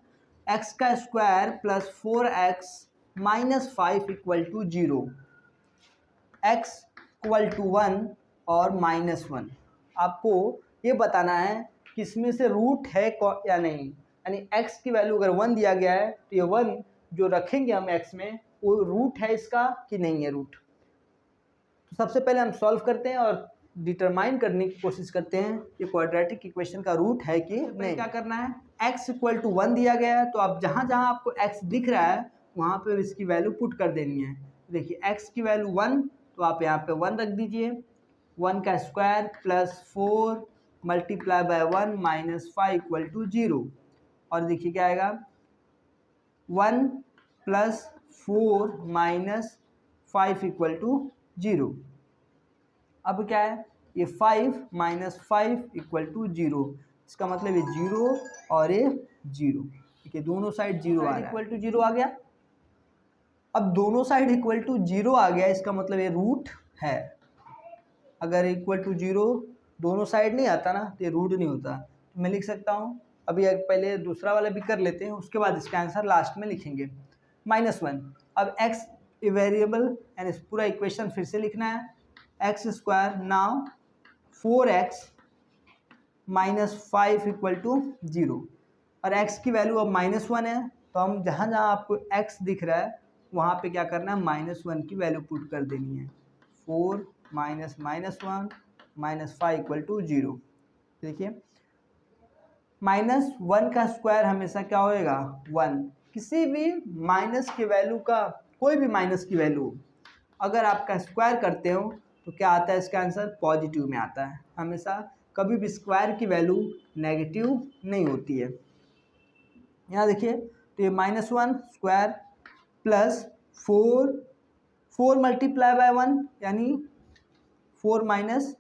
x का square plus 4x minus 5 equal to 0, x equal to 1 और -1। आपको ये बताना है कि इसमें से रूट है या नहीं। यानी x की वैल्यू अगर 1 दिया गया है तो ये 1 जो रखेंगे हम x में वो रूट है इसका कि नहीं है रूट। तो सबसे पहले हम सॉल्व करते हैं और डिटरमाइन करने की कोशिश करते हैं ये क्वाड्रेटिक इक्वेशन का रूट है कि नहीं। क्या करना है, x इक्वल टू 1 दिया गया है तो अब जहाँ जहाँ आपको x दिख रहा है वहाँ पे इसकी वैल्यू पुट कर देनी है। देखिए x की वैल्यू 1 तो आप यहाँ पे 1 रख दीजिए, 1 का square plus 4 multiply by 1 minus 5 equal to 0। और देखिए क्या आएगा, 1 प्लस 4 माइनस 5 इक्वल टू 0। अब क्या है, ये 5 माइनस 5 इक्वल टू 0, इसका मतलब ये 0 और ये 0, ठीक है, दोनों साइड 0 आ रहा है, इक्वल टू 0 आ गया। अब दोनों साइड इक्वल टू 0 आ गया, इसका मतलब ये रूट है। अगर इक्वल टू 0 दोनों साइड नहीं आता ना तो ये रूट नहीं होता। तो मैं लिख सकता हूँ, अभी पहले दूसरा वाला भी कर लेते हैं, उसके बाद इसका आंसर लास्ट में लिखेंगे। -1, अब x वेरिएबल यानी पूरा इक्वेशन फिर से लिखना है, x square now 4x minus 5 equal to 0। और x की वैल्यू अब -1 है तो हम जहाँ जहाँ आपको x दिख रहा है वहाँ पे क्या करना है, -1 की वैल्यू पुट कर देनी है। 4 माइनस -1 माइनस 5 इक्वल टू 0। देखिए -1 का स्क्वायर हमेशा क्या होएगा, 1। किसी भी माइनस की वैल्यू का, कोई भी माइनस की वैल्यू अगर आपका स्क्वायर करते हो तो क्या आता है, इसका आंसर पॉजिटिव में आता है। हमेशा कभी भी स्क्वायर की वैल्यू नेगेटिव नहीं होती है। यहाँ देखिए तो ये -1 स्क्वायर प्लस 4 मल्टीप्लाई बाय 1 यानी 4 माइनस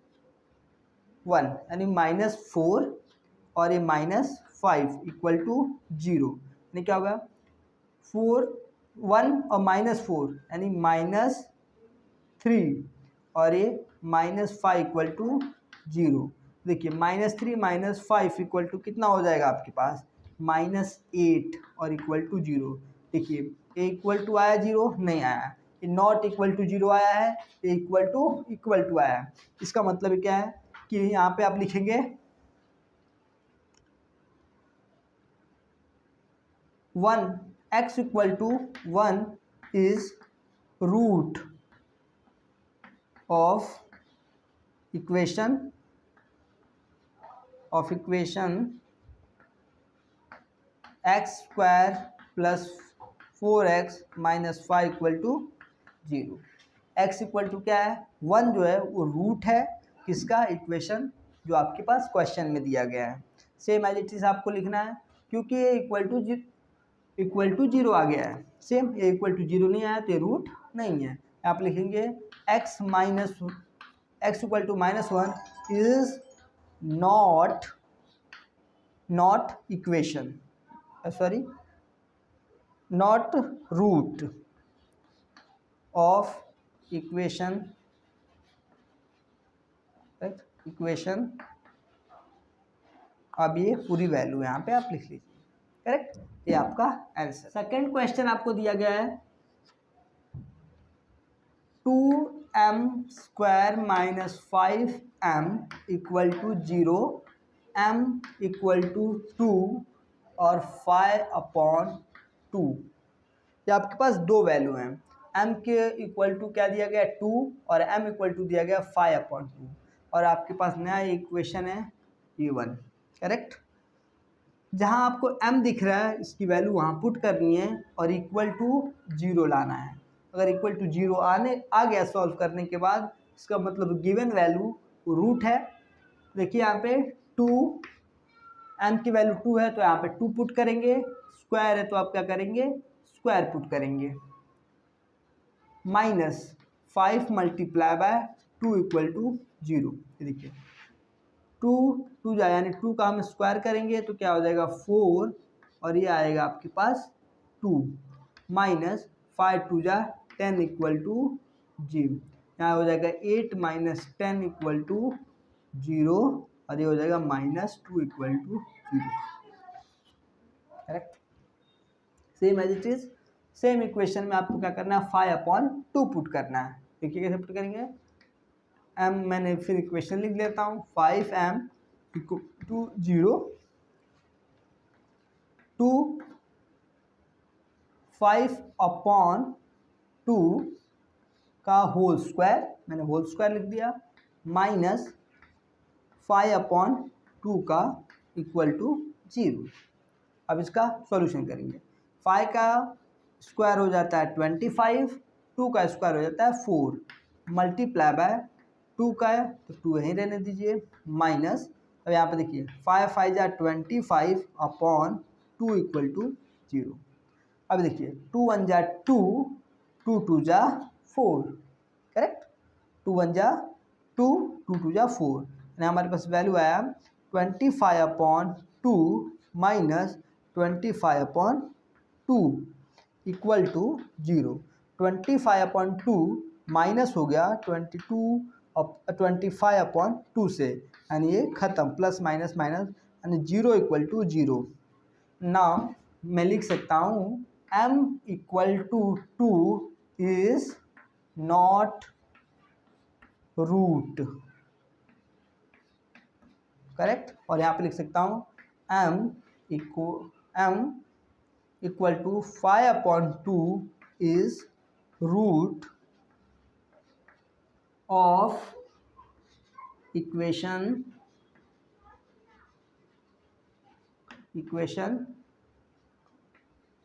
1 यानी -4 और ये -5 इक्वल टू 0, यानी क्या होगा 4 1 और -4 यानी -3 और ये -5 इक्वल टू 0। देखिए -3 -5 इक्वल टू कितना हो जाएगा आपके पास, -8 और इक्वल टू 0। देखिए ए इक्वल टू आया 0 नहीं आया, ये नॉट इक्वल टू 0 आया है, ए इक्वल टू आया है। इसका मतलब क्या है कि यहाँ पे आप लिखेंगे 1 x equal to 1 is root of equation x square plus 4x minus 5 equal to 0। x equal to क्या है, 1 जो है वो रूट है किसका, इक्वेशन जो आपके पास क्वेश्चन में दिया गया है। सेम एज इट इज आपको लिखना है, क्योंकि ये इक्वल टू 0 आ गया है। सेम ये इक्वल टू 0 नहीं आया तो ये रूट नहीं है। आप लिखेंगे x equal to -1 is not equation, sorry not root of equation अब ये पूरी वैल्यू यहाँ पे आप लिख लीजिए, करेक्ट, ये आपका आंसर। सेकंड क्वेश्चन आपको दिया गया है 2m square minus 5m equal to 0, m equal to 2 और 5/2। ये आपके पास दो वैल्यू हैं, m के इक्वल टू क्या दिया गया 2 और m इक्वल टू दिया गया 5/2, और आपके पास नया इक्वेशन है ये 1, करेक्ट। जहाँ आपको m दिख रहा है इसकी वैल्यू वहाँ पुट करनी है और इक्वल टू 0 लाना है। अगर इक्वल टू 0 आ गया सॉल्व करने के बाद, इसका मतलब गिवन वैल्यू रूट है। देखिए यहाँ पे 2, m की वैल्यू 2 है तो यहाँ पे 2 पुट करेंगे, स्क्वायर है तो आप क्या करेंगे, स्क्वायर पुट करेंगे, -5 मल्टीप्लाई बाय 2 इक्वल टू 0। देखिए 2 जाए यानी 2 का हम स्क्वायर करेंगे तो क्या हो जाएगा 4 और ये आएगा आपके पास 2 माइनस 5 2 जा 10 इक्वल टू 0। यहाँ हो जाएगा 8 माइनस 10 इक्वल टू 0 और ये हो जाएगा -2 equal to 0, correct. Same as it is, same equation में आपको क्या करना है 5/2 पुट करना है। देखिए कैसे पुट करेंगे, m मैंने फिर इक्वेशन लिख लेता हूँ, 5m इक्वल टू 0 टू 5/2 का होल स्क्वायर, मैंने होल स्क्वायर लिख दिया, माइनस 5/2 का इक्वल टू 0। अब इसका सॉल्यूशन करेंगे। 5 का स्क्वायर हो जाता है 25, 2 का स्क्वायर हो जाता है 4, मल्टीप्लाई बाय 2 का है तो 2 यहीं रहने दीजिए, माइनस, अब यहाँ पे देखिए 5 5 जा 25/2 इक्वल टू 0। अब देखिए 2 1 जा 2, 2 2 जा 4, करेक्ट, 2 1 जा 2, 2 2 जा 4, यानी हमारे पास वैल्यू आया 25/2 माइनस 25/2 इक्वल टू 0। 25/2 माइनस हो गया 25/2 से, यानी ये ख़त्म, प्लस माइनस माइनस, यानी 0 इक्वल टू 0। नाउ मैं लिख सकता हूँ m equal to 2 is not root, correct. और यहाँ पे लिख सकता हूँ m equal to 5/2 is root of equation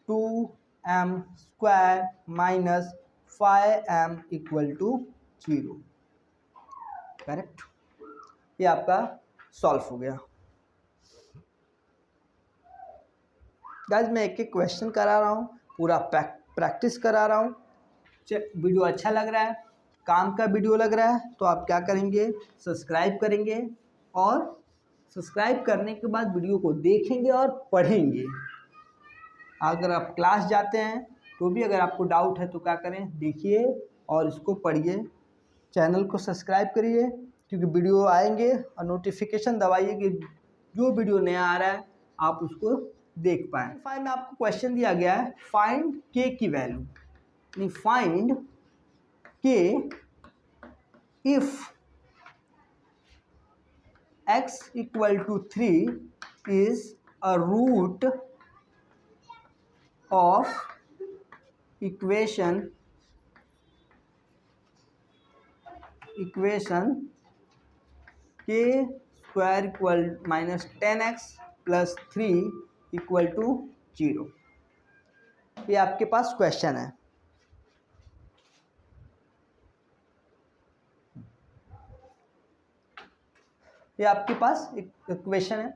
2m square minus 5m equal to 0, correct. ये आपका सॉल्व हो गया। गाइस मैं एक एक क्वेश्चन करा रहा हूँ, पूरा प्रैक्टिस करा रहा हूँ। वीडियो अच्छा लग रहा है, काम का वीडियो लग रहा है तो आप क्या करेंगे, सब्सक्राइब करेंगे, और सब्सक्राइब करने के बाद वीडियो को देखेंगे और पढ़ेंगे। अगर आप क्लास जाते हैं तो भी अगर आपको डाउट है तो क्या करें, देखिए और इसको पढ़िए। चैनल को सब्सक्राइब करिए क्योंकि वीडियो आएंगे, और नोटिफिकेशन दबाइए कि जो वीडियो नया आ रहा है आप उसको देख पाएँ। 5 में आपको क्वेश्चन दिया गया है, फाइंड के की वैल्यू, यानी find k if x equal to 3 is a root of equation k square equal minus 10x plus 3 equal to 0। ये आपके पास क्वेश्चन है। ये आपके पास एक क्वेश्चन है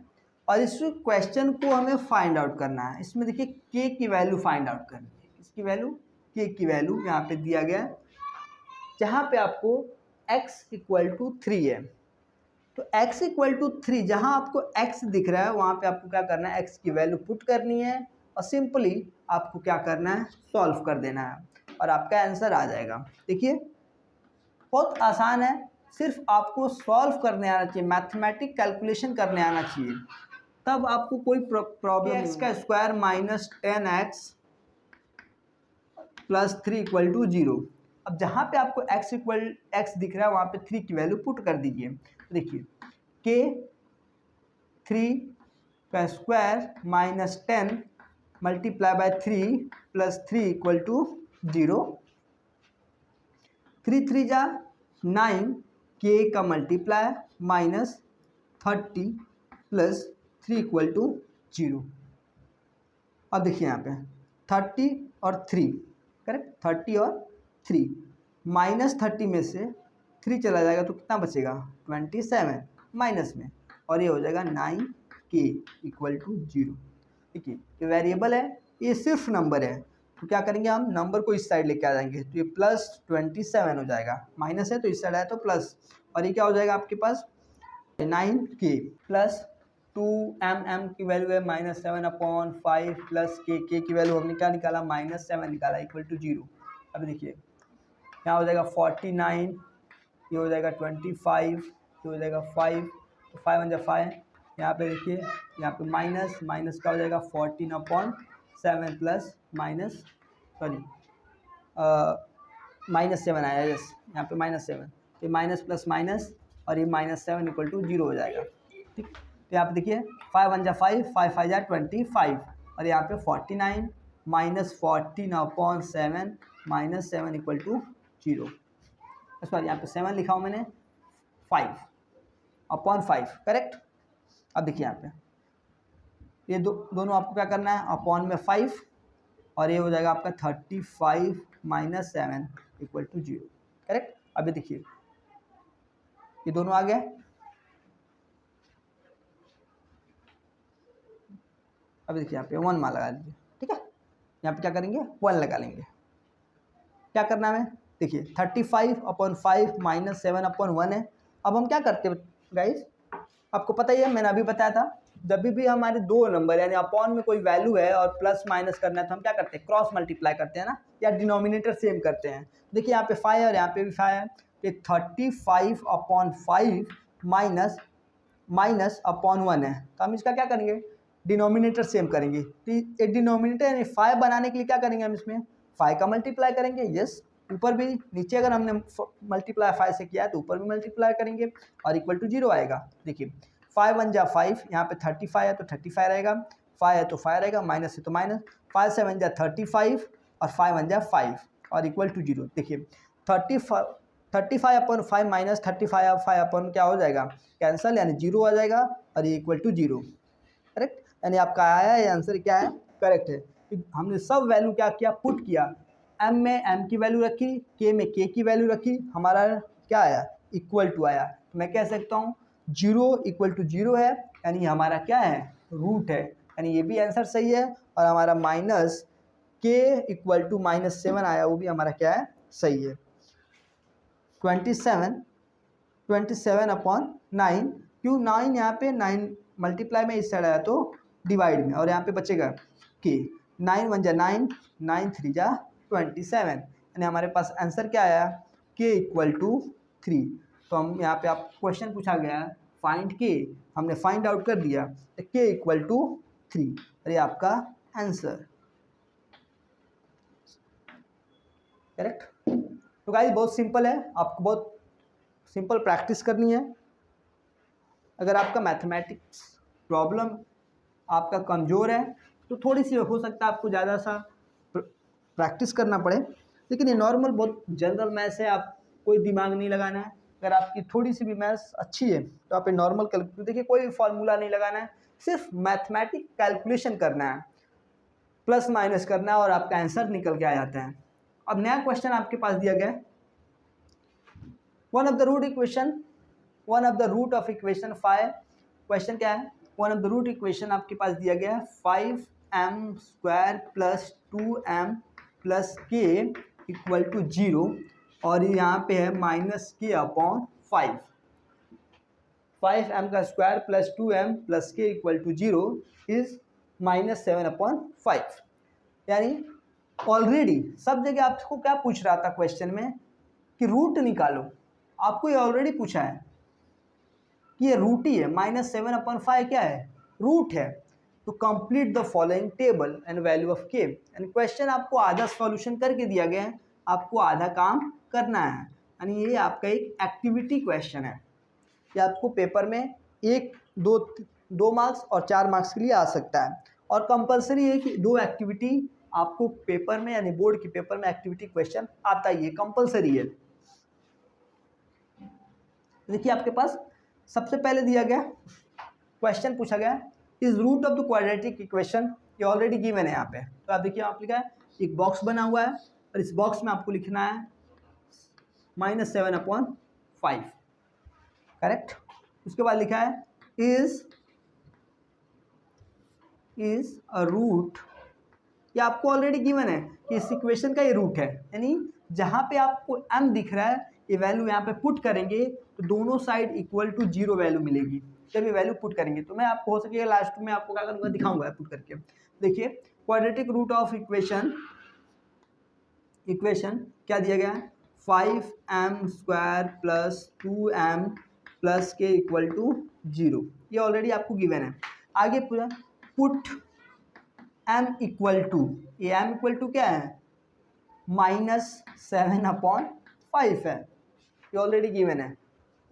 और इस क्वेश्चन को हमें फाइंड आउट करना है। इसमें देखिए के की वैल्यू फाइंड आउट करनी है। इसकी वैल्यू, के की वैल्यू यहाँ पे दिया गया है, जहाँ पे आपको x इक्वल टू 3 है। तो x इक्वल टू 3 जहाँ आपको x दिख रहा है वहाँ पे आपको क्या करना है, x की वैल्यू पुट करनी है और सिंपली आपको क्या करना है, सॉल्व कर देना है और आपका आंसर आ जाएगा। देखिए बहुत आसान है, सिर्फ आपको सॉल्व करने आना चाहिए, मैथमेटिक कैलकुलेशन करने आना चाहिए, तब आपको कोई प्रॉब्लम। एक्स का square minus 10x plus 3 equal to 0। अब जहाँ पे आपको x दिख रहा है वहाँ पे 3 की वैल्यू पुट कर दीजिए। तो देखिए के 3 का square minus 10 multiply by 3 plus 3 equal to 0। 3 3 जा 9, के का multiply minus 30 plus 3 equal to 0। अब देखिए यहाँ पे 30 और 3, करेक्ट, 30 और 3, माइनस 30 में से 3 चला जाएगा तो कितना बचेगा, 27 माइनस में, और ये हो जाएगा 9k इक्वल टू 0। देखिए ये वेरिएबल है, ये सिर्फ नंबर है, तो क्या करेंगे हम, नंबर को इस साइड लेके आ जाएंगे तो ये प्लस 27 हो जाएगा, माइनस है तो इस साइड आया तो प्लस, और ये क्या हो जाएगा आपके पास 9k प्लस 2m की वैल्यू है -7/5 प्लस के की वैल्यू हमने क्या निकाला, -7 निकाला इक्वल टू 0। अब देखिए यहाँ हो जाएगा 49, ये हो जाएगा 25, ये हो जाएगा 5, तो 5 × 5, यहाँ पे देखिए यहाँ पे माइनस का हो जाएगा 14/7 प्लस माइनस -7 आया, यस यहाँ पे -7, तो माइनस प्लस माइनस और ये -7 इक्वल टू 0 हो जाएगा। ठीक, तो यहाँ पे देखिए 5 × 5, 5 5 25, और यहाँ पे 49 minus 14/7 minus 7 equal to 0। Sorry यहाँ पे 7 लिखा हूँ मैंने, 5/5 करेक्ट। अब देखिए यहाँ पे ये दोनों आपको क्या करना है, अपॉन में 5 और ये हो जाएगा आपका 35 माइनस 7 इक्वल टू 0 करेक्ट। अभी देखिए ये दोनों आ गए, अभी देखिए यहाँ पे 1 मान लगा लीजिए, ठीक है। यहाँ पे क्या करेंगे, 1 लगा लेंगे। क्या करना है, देखिए 35/5 माइनस 7/1 है। अब हम क्या करते हैं गाइस, आपको पता ही है, मैंने अभी बताया था, जब भी हमारे दो नंबर यानी अपॉन में कोई वैल्यू है और प्लस माइनस करना है तो हम क्या करते हैं, क्रॉस मल्टीप्लाई करते हैं ना, या डिनोमिनेटर सेम करते हैं। देखिए यहाँ पे 5 और यहाँ पे भी 5 है, तो 35/5 माइनस/1 है, तो हम इसका क्या करेंगे, डिनोमिनेटर सेम करेंगे। तो ये डिनोमिनेटर यानी 5 बनाने के लिए क्या करेंगे, हम इसमें 5 का मल्टीप्लाई करेंगे, यस, ऊपर भी नीचे अगर हमने मल्टीप्लाई 5 से किया है तो ऊपर भी मल्टीप्लाई करेंगे और इक्वल टू 0 आएगा। देखिए 5 1 जा 5, यहाँ पे 35 है तो 35 रहेगा, 5 है तो 5 रहेगा, माइनस है तो माइनस, 5 7 जा 35 और 5 1 जा 5 और इक्वल टू 0। देखिए 35/5 माइनस 35/5 क्या हो जाएगा, कैंसल, यानी 0 आ जाएगा और ये इक्वल टू 0 करेक्ट। यानी आपका आया है आंसर क्या है, करेक्ट है। हमने सब वैल्यू क्या किया, पुट किया, m में m की वैल्यू रखी, k में k की वैल्यू रखी, हमारा क्या आया, इक्वल टू आया। तो मैं कह सकता हूँ 0 इक्वल टू 0 है, यानी हमारा क्या है, रूट है, यानी ये भी आंसर सही है। और हमारा माइनस k इक्वल टू -7 आया, वो भी हमारा क्या है, सही है। 27/9, क्यों 9 यहाँ पे 9 मल्टीप्लाई में इस साइड आया तो डिवाइड में, और यहाँ पे बचेगा k, 9 1 जा 9, 9 3 जा 27, यानी हमारे पास आंसर क्या आया, k इक्वल टू 3। तो हम यहाँ पे आप क्वेश्चन पूछा गया है फाइंड k, हमने फाइंड आउट कर दिया, तो k इक्वल टू 3, और ये आपका आंसर करेक्ट। तो गाइस बहुत सिंपल है, आपको बहुत सिंपल प्रैक्टिस करनी है। अगर आपका मैथमेटिक्स प्रॉब्लम आपका कमज़ोर है तो थोड़ी सी हो सकता है आपको ज़्यादा सा प्रैक्टिस करना पड़े, लेकिन ये नॉर्मल बहुत जनरल मैथ्स है, आप कोई दिमाग नहीं लगाना है। अगर आपकी थोड़ी सी भी मैथ्स अच्छी है तो आप नॉर्मल कैलकुलेट, देखिए कोई फार्मूला नहीं लगाना है, सिर्फ मैथमेटिक कैलकुलेशन करना है, प्लस माइनस करना है और आपका आंसर निकल के आ जाता है। अब नया क्वेश्चन आपके पास दिया गया है, one of the root of equation 5, question क्या है, one of the root equation आपके पास दिया गया है 5m² plus 2m plus k equal to 0, और यहाँ पे है -k/5, 5m² plus 2m plus k equal to 0 is -7/5। यानी ऑलरेडी सब जगह आपको क्या पूछ रहा था क्वेश्चन में कि रूट निकालो, आपको ये ऑलरेडी पूछा है कि ये रूट ही है, -7/5 क्या है, रूट है। तो complete the following table and value of k, यानी क्वेश्चन आपको आधा सॉल्यूशन करके दिया गया है, आपको आधा काम करना है, यानी ये आपका एक एक्टिविटी क्वेश्चन है। ये आपको पेपर में 1 2 मार्क्स और 4 मार्क्स के लिए आ सकता है, और कंपलसरी है कि 2 एक्टिविटी आपको पेपर में यानी बोर्ड के पेपर में एक्टिविटी क्वेश्चन आता ही है, कंपलसरी है। देखिए आपके पास सबसे पहले दिया गया क्वेश्चन पूछा गया is root of the quadratic equation, ये ऑलरेडी गिवन है यहाँ पे। तो आप देखिए आप लिखा है, एक बॉक्स बना हुआ है और इस बॉक्स में आपको लिखना है -7/5 करेक्ट। उसके बाद लिखा है इज अ रूट, ये आपको ऑलरेडी गिवन है कि इस इक्वेशन का ये रूट है, यानी जहाँ पे आपको m दिख रहा है ये वैल्यू यहाँ पे पुट करेंगे तो दोनों साइड इक्वल टू 0 वैल्यू मिलेगी जब ये वैल्यू पुट करेंगे। तो मैं आपको हो सकेगा लास्ट में आपको क्या करूँगा, दिखाऊंगा पुट करके। देखिए क्वाड्रेटिक रूट ऑफ इक्वेशन क्या दिया गया है, 5m² plus 2m plus k equal to 0, ये ऑलरेडी आपको गिवन है। आगे पूरा पुट m इक्वल टू, ये m इक्वल टू क्या है, -7/5 है, ये ऑलरेडी गिवन है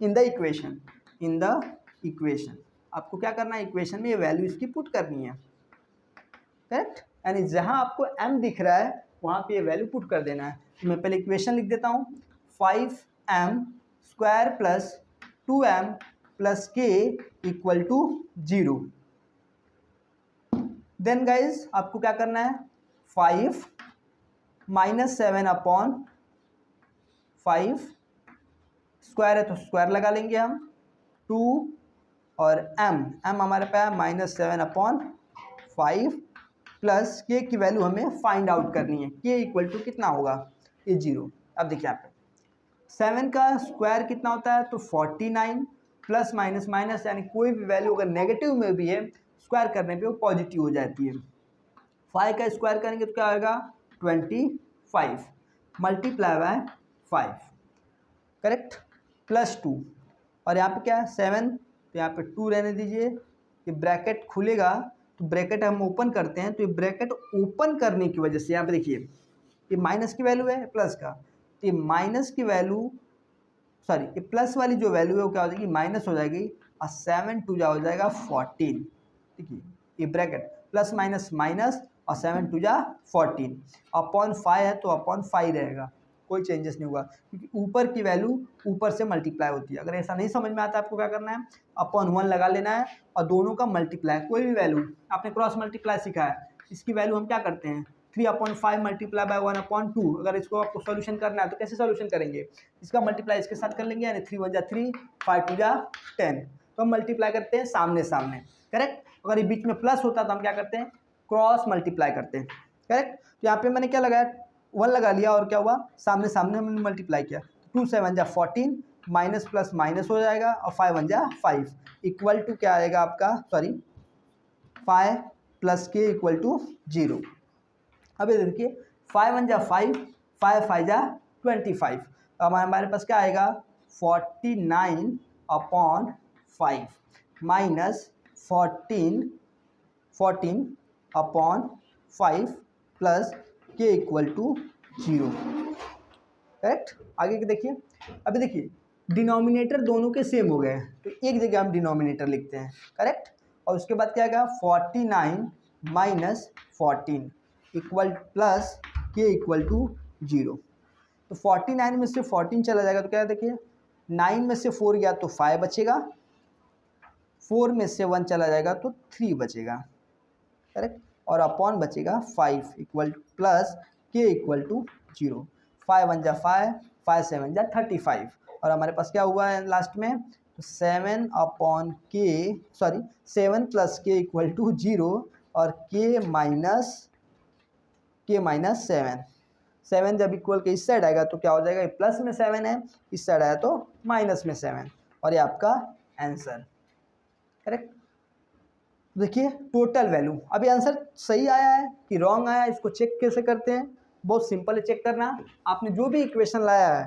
इन द इक्वेशन। आपको क्या करना है, इक्वेशन में ये वैल्यू इसकी पुट करनी है करेक्ट, यानी जहाँ आपको m दिख रहा है वहाँ पे ये वैल्यू पुट कर देना है। तो मैं पहले इक्वेशन लिख देता हूँ, 5m² plus 2m plus k equal to 0। Then guys आपको क्या करना है, 5 माइनस 7 अपॉन 5, स्क्वायर है तो स्क्वायर लगा लेंगे हम, 2 और m हमारे पास है -7 अपॉन 5 प्लस के की वैल्यू हमें फाइंड आउट करनी है, के इक्वल टू कितना होगा, ये 0। अब देखिए यहाँ पे 7 का स्क्वायर कितना होता है, तो 49 प्लस माइनस माइनस, यानी कोई भी वैल्यू अगर नेगेटिव में भी है स्क्वायर करने पे वो पॉजिटिव हो जाती है। 5 का स्क्वायर करेंगे तो क्या होगा, 25 मल्टीप्लाई बाय 5, करेक्ट, प्लस 2, और यहाँ पे क्या है 7, तो यहाँ पे 2 रहने दीजिए। ये ब्रैकेट खुलेगा तो ब्रैकेट हम ओपन करते हैं, तो ये ब्रैकेट ओपन करने की वजह से यहाँ पे देखिए ये माइनस की वैल्यू है प्लस का, तो ये माइनस की वैल्यू सॉरी ये प्लस वाली जो वैल्यू है वो क्या हो जाएगी, माइनस हो जाएगी, और 7 2 जा हो जाएगा 14। देखिए ये ब्रैकेट प्लस माइनस माइनस और 7 2 जा 14 अपॉन 5 है तो अपॉन 5 रहेगा, कोई चेंजेस नहीं होगा क्योंकि ऊपर की वैल्यू ऊपर से मल्टीप्लाई होती है। अगर ऐसा नहीं समझ में आता आपको क्या करना है, अपॉन 1 लगा लेना है और दोनों का मल्टीप्लाई, कोई भी वैल्यू आपने क्रॉस मल्टीप्लाई सीखा है, इसकी वैल्यू हम क्या करते हैं 3/5 मल्टीप्लाई बाय 1/2। अगर इसको आपको सॉल्यूशन करना है तो कैसे सॉल्यूशन करेंगे, इसका मल्टीप्लाई इसके साथ कर लेंगे, यानी 3 1 जा 3 5 2 जा 10, तो हम मल्टीप्लाई करते हैं सामने सामने, करेक्ट। अगर ये बीच में प्लस होता तो हम क्या करते हैं, क्रॉस मल्टीप्लाई करते हैं, करेक्ट। तो यहाँ पे मैंने क्या लगाया, 1 लगा लिया और क्या हुआ, सामने सामने हमने मल्टीप्लाई किया, 2 7 जा 14 माइनस प्लस माइनस हो जाएगा और 5 1 जा 5 इक्वल टू क्या आएगा आपका, सॉरी 5 प्लस के इक्वल टू 0। अब ये देखिए 5 1 जा 5 5 5 जा 25, अब हमारे पास क्या आएगा 49 अपॉन 5 माइनस 14 अपॉन 5 प्लस के इक्वल टू 0, करेक्ट। आगे के देखिए, अभी देखिए डिनोमिनेटर दोनों के सेम हो गए तो एक जगह हम डिनोमिनेटर लिखते हैं, करेक्ट, और उसके बाद क्या आएगा 49 माइनस 14 इक्वल प्लस के इक्वल टू 0। तो 49 में से 14 चला जाएगा तो क्या देखिए 9 में से 4 गया तो 5 बचेगा, 4 में से 1 चला जाएगा तो 3 बचेगा, करेक्ट, और अपॉन बचेगा 5 इक्वल प्लस के इक्वल टू 0। 5 1 जा 5 5 7 जा 35, और हमारे पास क्या हुआ है लास्ट में, तो 7 अपॉन के सॉरी 7 प्लस के इक्वल टू 0 और के माइनस 7 जब इक्वल के इस साइड आएगा तो क्या हो जाएगा, ये प्लस में 7 है, इस साइड आया तो माइनस में 7, और ये आपका आंसर, करेक्ट। देखिए टोटल वैल्यू, अभी आंसर सही आया है कि रॉन्ग आया है, इसको चेक कैसे करते हैं, बहुत सिंपल है चेक करना। आपने जो भी इक्वेशन लाया है,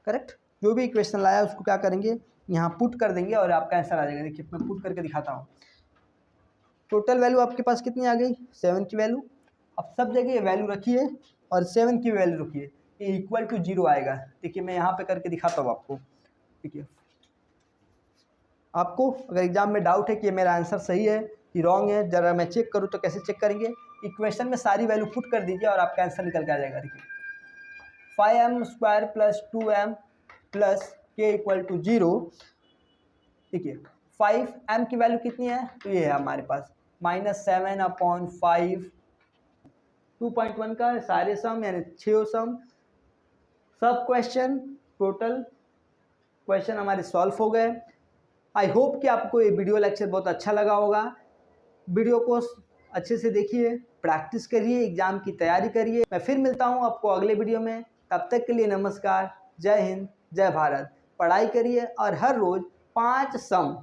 करेक्ट, जो भी इक्वेशन लाया है उसको क्या करेंगे, यहाँ पुट कर देंगे और आपका आंसर आ जाएगा। देखिए मैं पुट करके दिखाता हूँ, टोटल वैल्यू आपके पास कितनी आ गई, 7 की वैल्यू। अब सब जगह ये वैल्यू रखिए और 7 की वैल्यू रखिए, ये इक्वल टू 0 आएगा। देखिए मैं यहाँ पे करके दिखाता हूँ आपको। देखिए आपको अगर एग्जाम में डाउट है कि ये मेरा आंसर सही है कि रॉन्ग है, जरा मैं चेक करूँ तो कैसे चेक करेंगे, इक्वेशन में सारी वैल्यू पुट कर दीजिए और आपका आंसर निकल के आ जाएगा। देखिए 5m² प्लस 2m प्लस के इक्वल टू 0। देखिए 5m की वैल्यू कितनी है, तो ये है हमारे पास -7 अपॉन 5, 2.1 का सारे सम यानी 6 सम, सब क्वेश्चन टोटल क्वेश्चन हमारे सॉल्व हो गए। आई होप कि आपको ये वीडियो लेक्चर बहुत अच्छा लगा होगा। वीडियो को अच्छे से देखिए, प्रैक्टिस करिए, एग्जाम की तैयारी करिए। मैं फिर मिलता हूँ आपको अगले वीडियो में, तब तक के लिए नमस्कार, जय हिंद, जय भारत। पढ़ाई करिए और हर रोज 5 सम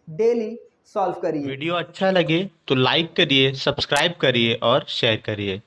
डेली सॉल्व करिए। वीडियो अच्छा लगे तो लाइक करिए, सब्सक्राइब करिए और शेयर करिए।